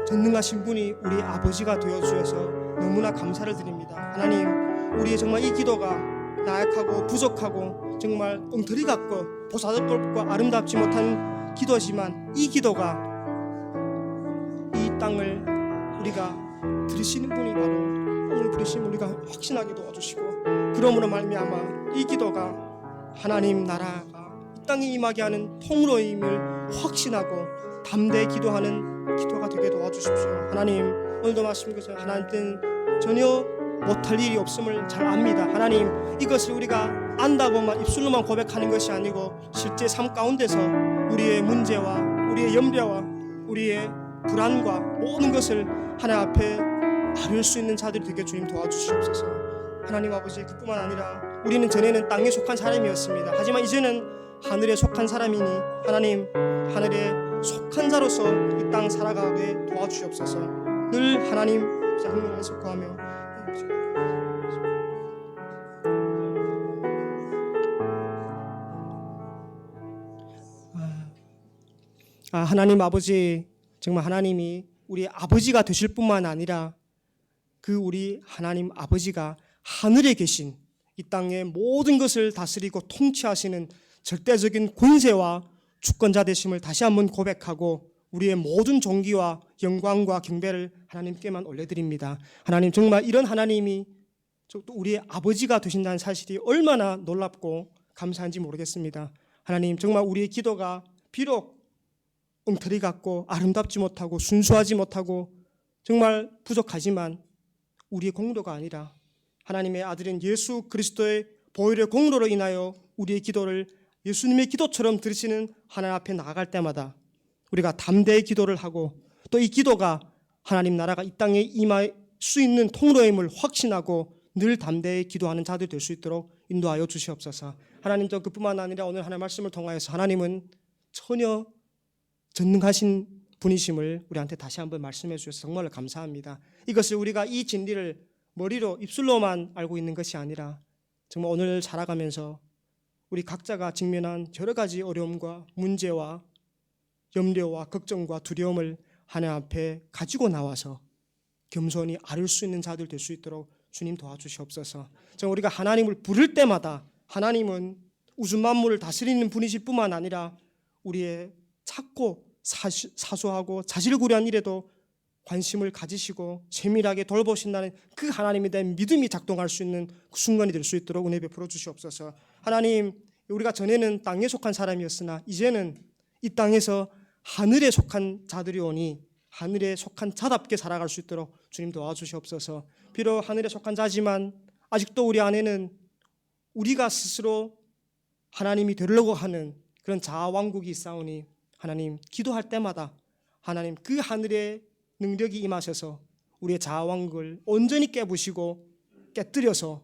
전능하신 분이 우리 아버지가 되어주셔서 너무나 감사를 드립니다. 하나님 우리의 정말 이 기도가 나약하고 부족하고 정말 엉터리 같고 보살스럽고 아름답지 못한 기도지만 이 기도가 이 땅을 우리가 들으시는 분이 바로 오늘 부르신 우리가 확신하게 도와주시고 그러므로 말미암아 이 기도가 하나님 나라가 이 땅에 임하게 하는 통로임을 확신하고 담대히 기도하는 기도가 되게 도와주십시오. 하나님 오늘도 말씀드려서 하나님께는 전혀 못할 일이 없음을 잘 압니다. 하나님 이것을 우리가 안다고만 입술로만 고백하는 것이 아니고 실제 삶 가운데서 우리의 문제와 우리의 염려와 우리의 불안과 모든 것을 하나님 앞에 아뢰을 수 있는 자들이 되게 주님 도와주시옵소서. 하나님 아버지 그뿐만 아니라 우리는 전에는 땅에 속한 사람이었습니다. 하지만 이제는 하늘에 속한 사람이니 하나님 하늘에 속한 자로서 이 땅 살아가게 도와주시옵소서. 늘 하나님 하나님 속하며 하나님 아버지, 정말 하나님이 우리 아버지가 되실 뿐만 아니라 그 우리 하나님 아버지가 하늘에 계신 이 땅의 모든 것을 다스리고 통치하시는 절대적인 권세와 주권자 되심을 다시 한번 고백하고 우리의 모든 존귀와 영광과 경배를 하나님께만 올려드립니다. 하나님, 정말 이런 하나님이 또 우리의 아버지가 되신다는 사실이 얼마나 놀랍고 감사한지 모르겠습니다. 하나님, 정말 우리의 기도가 비록 엉터리 같고 아름답지 못하고 순수하지 못하고 정말 부족하지만 우리의 공로가 아니라 하나님의 아들인 예수 그리스도의 보혈의 공로로 인하여 우리의 기도를 예수님의 기도처럼 들으시는 하나님 앞에 나아갈 때마다 우리가 담대히 기도를 하고 또 이 기도가 하나님 나라가 이 땅에 임할 수 있는 통로임을 확신하고 늘 담대히 기도하는 자들 될 수 있도록 인도하여 주시옵소서. 하나님, 또 그뿐만 아니라 오늘 하나님의 말씀을 통하여서 하나님은 전혀 전능하신 분이심을 우리한테 다시 한번 말씀해 주셔서 정말로 감사합니다. 이것을 우리가 이 진리를 머리로 입술로만 알고 있는 것이 아니라 정말 오늘 살아가면서 우리 각자가 직면한 여러 가지 어려움과 문제와 염려와 걱정과 두려움을 하나님 앞에 가지고 나와서 겸손히 아뢰 수 있는 자들 될 수 있도록 주님 도와주시옵소서. 정말 우리가 하나님을 부를 때마다 하나님은 우주 만물을 다스리는 분이실 뿐만 아니라 우리의 작고 사소하고 자질구레한 일에도 관심을 가지시고 세밀하게 돌보신다는 그 하나님에 대한 믿음이 작동할 수 있는 그 순간이 될 수 있도록 은혜 베풀어 주시옵소서. 하나님, 우리가 전에는 땅에 속한 사람이었으나 이제는 이 땅에서 하늘에 속한 자들이 오니 하늘에 속한 자답게 살아갈 수 있도록 주님 도와주시옵소서. 비록 하늘에 속한 자지만 아직도 우리 안에는 우리가 스스로 하나님이 되려고 하는 그런 자아왕국이 있사오니 하나님, 기도할 때마다 하나님 그 하늘의 능력이 임하셔서 우리의 자아왕국을 온전히 깨부시고 깨뜨려서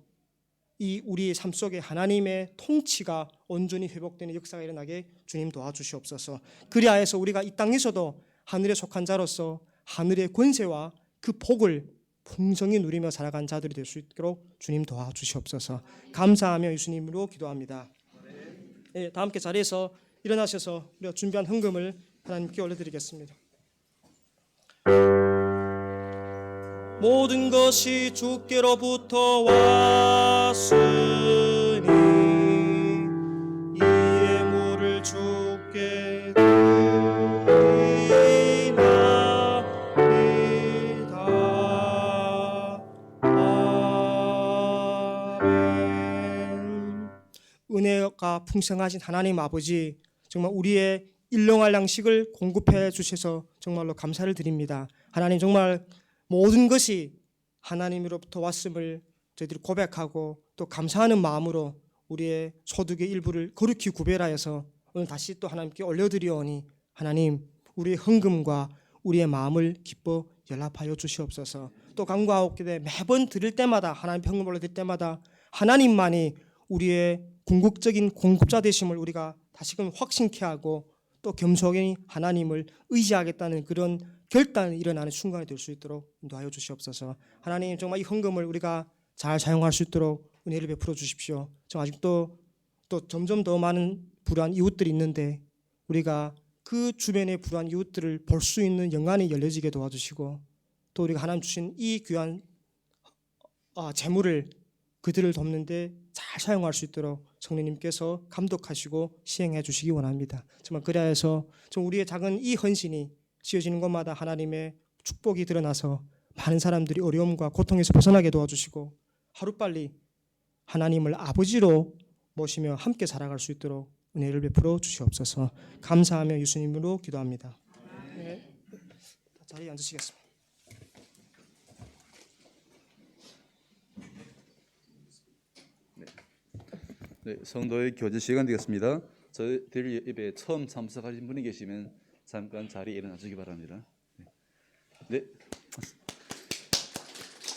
이 우리의 삶 속에 하나님의 통치가 온전히 회복되는 역사가 일어나게 주님 도와주시옵소서. 그리하여서 우리가 이 땅에서도 하늘에 속한 자로서 하늘의 권세와 그 복을 풍성히 누리며 살아간 자들이 될 수 있도록 주님 도와주시옵소서. 감사하며 예수님으로 기도합니다. 네, 다 함께 자리에서 일어나셔서 우리가 준비한 헌금을 하나님께 올려드리겠습니다. 모든 것이 주께로부터 왔으니 이 예물을 주께 드리나이다. 아멘. 은혜가 풍성하신 하나님 아버지, 정말 우리의 일용할 양식을 공급해 주셔서 정말로 감사를 드립니다. 하나님, 정말 모든 것이 하나님으로부터 왔음을 저희들이 고백하고 또 감사하는 마음으로 우리의 소득의 일부를 거룩히 구별하여서 오늘 다시 또 하나님께 올려드리오니 하나님, 우리의 헌금과 우리의 마음을 기뻐 연락하여 주시옵소서. 또 간구하옵기에 매번 드릴 때마다 하나님 헌금을 올려드릴 때마다 하나님만이 우리의 궁극적인 공급자 되심을 우리가 다시금 확신케 하고 또 겸손히 하나님을 의지하겠다는 그런 결단이 일어나는 순간이 될 수 있도록 인도하여 주시옵소서. 하나님, 정말 이 헌금을 우리가 잘 사용할 수 있도록 은혜를 베풀어 주십시오. 저 아직도 또 점점 더 많은 불우한 이웃들이 있는데 우리가 그 주변의 불우한 이웃들을 볼 수 있는 영안이 열려지게 도와주시고 또 우리가 하나님 주신 이 귀한 재물을 그들을 돕는데 잘 사용할 수 있도록 성령님께서 감독하시고 시행해 주시기 원합니다. 정말 그래서 우리의 작은 이 헌신이 지어지는 곳마다 하나님의 축복이 드러나서 많은 사람들이 어려움과 고통에서 벗어나게 도와주시고 하루빨리 하나님을 아버지로 모시며 함께 살아갈 수 있도록 은혜를 베풀어 주시옵소서. 감사하며 예수님으로 기도합니다. 네. 자리에 앉으시겠습니다. 네, 성도의 교제 시간 되겠습니다. 저희들 예배에 처음 참석하신 분이 계시면 잠깐 자리에 일어나 주기 바랍니다. 네,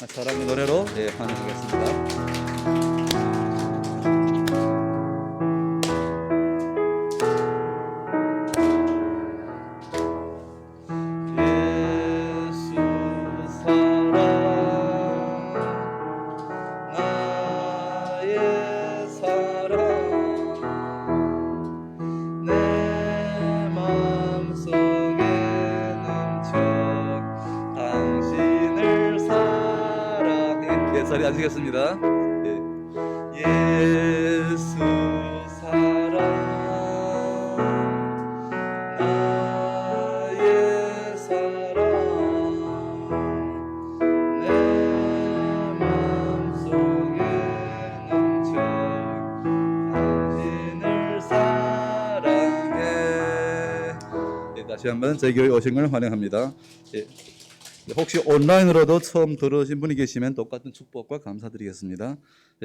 사랑의 노래로 환영하겠습니다. 예수 사랑 자리에 앉으겠습니다. 예수 사랑 나의 사랑 내 맘속에 넘쳐 당신을 사랑해. 다시 한번 저희 교회 오신 걸 환영합니다. 혹시 온라인으로도 처음 들으신 분이 계시면 똑같은 축복과 감사드리겠습니다.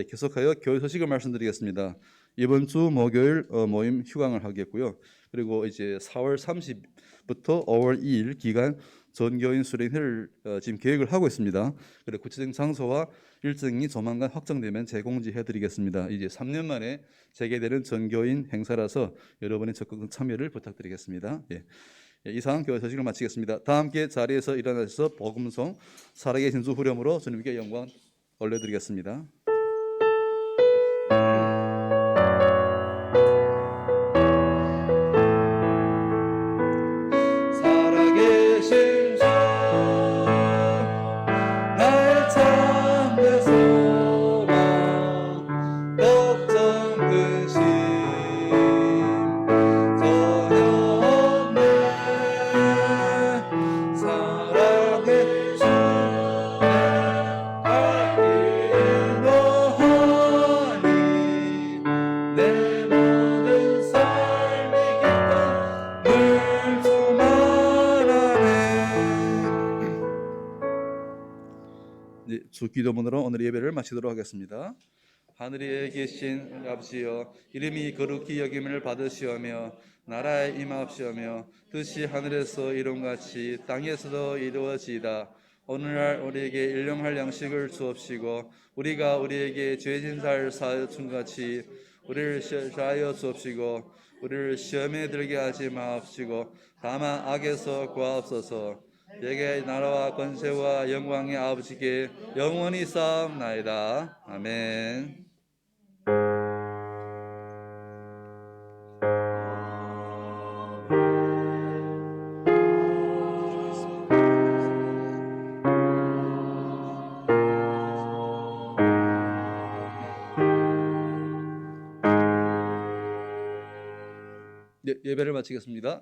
계속하여 교회 소식을 말씀드리겠습니다. 이번 주 목요일 모임 휴강을 하겠고요. 그리고 이제 4월 30부터 5월 2일 기간 전교인 수련회를 지금 계획을 하고 있습니다. 그리고 구체적인 장소와 일정이 조만간 확정되면 재공지해드리겠습니다. 이제 3년 만에 재개되는 전교인 행사라서 여러분의 적극 참여를 부탁드리겠습니다. 이상 교회 소식을 마치겠습니다. 다 함께 자리에서 일어나셔서 복음송 살아계신 주 후렴으로 주님께 영광 올려드리겠습니다. 살아계신 주 나의 참된 소망 걱정 근심 전혀 없네. 사랑의 주내 알기 너하니 내 모든 삶이 기뻐 늘 주만하네. 주 기도문으로 오늘 예배를 마치도록 하겠습니다. 하늘에 계신 아버지여, 이름이 거룩히 여김을 받으시오며 나라에 임하옵시오며 뜻이 하늘에서 이룬같이 땅에서도 이루어지이다. 오늘날 우리에게 일용할 양식을 주옵시고 우리가 우리에게 죄진 자를 사하여 준 같이 우리를 사하여 주옵시고 우리를 시험에 들게 하지 마옵시고 다만 악에서 구하옵소서. 내게 나라와 권세와 영광의 아버지께 영원히 쌓옵나이다. 아멘. 예배를 마치겠습니다.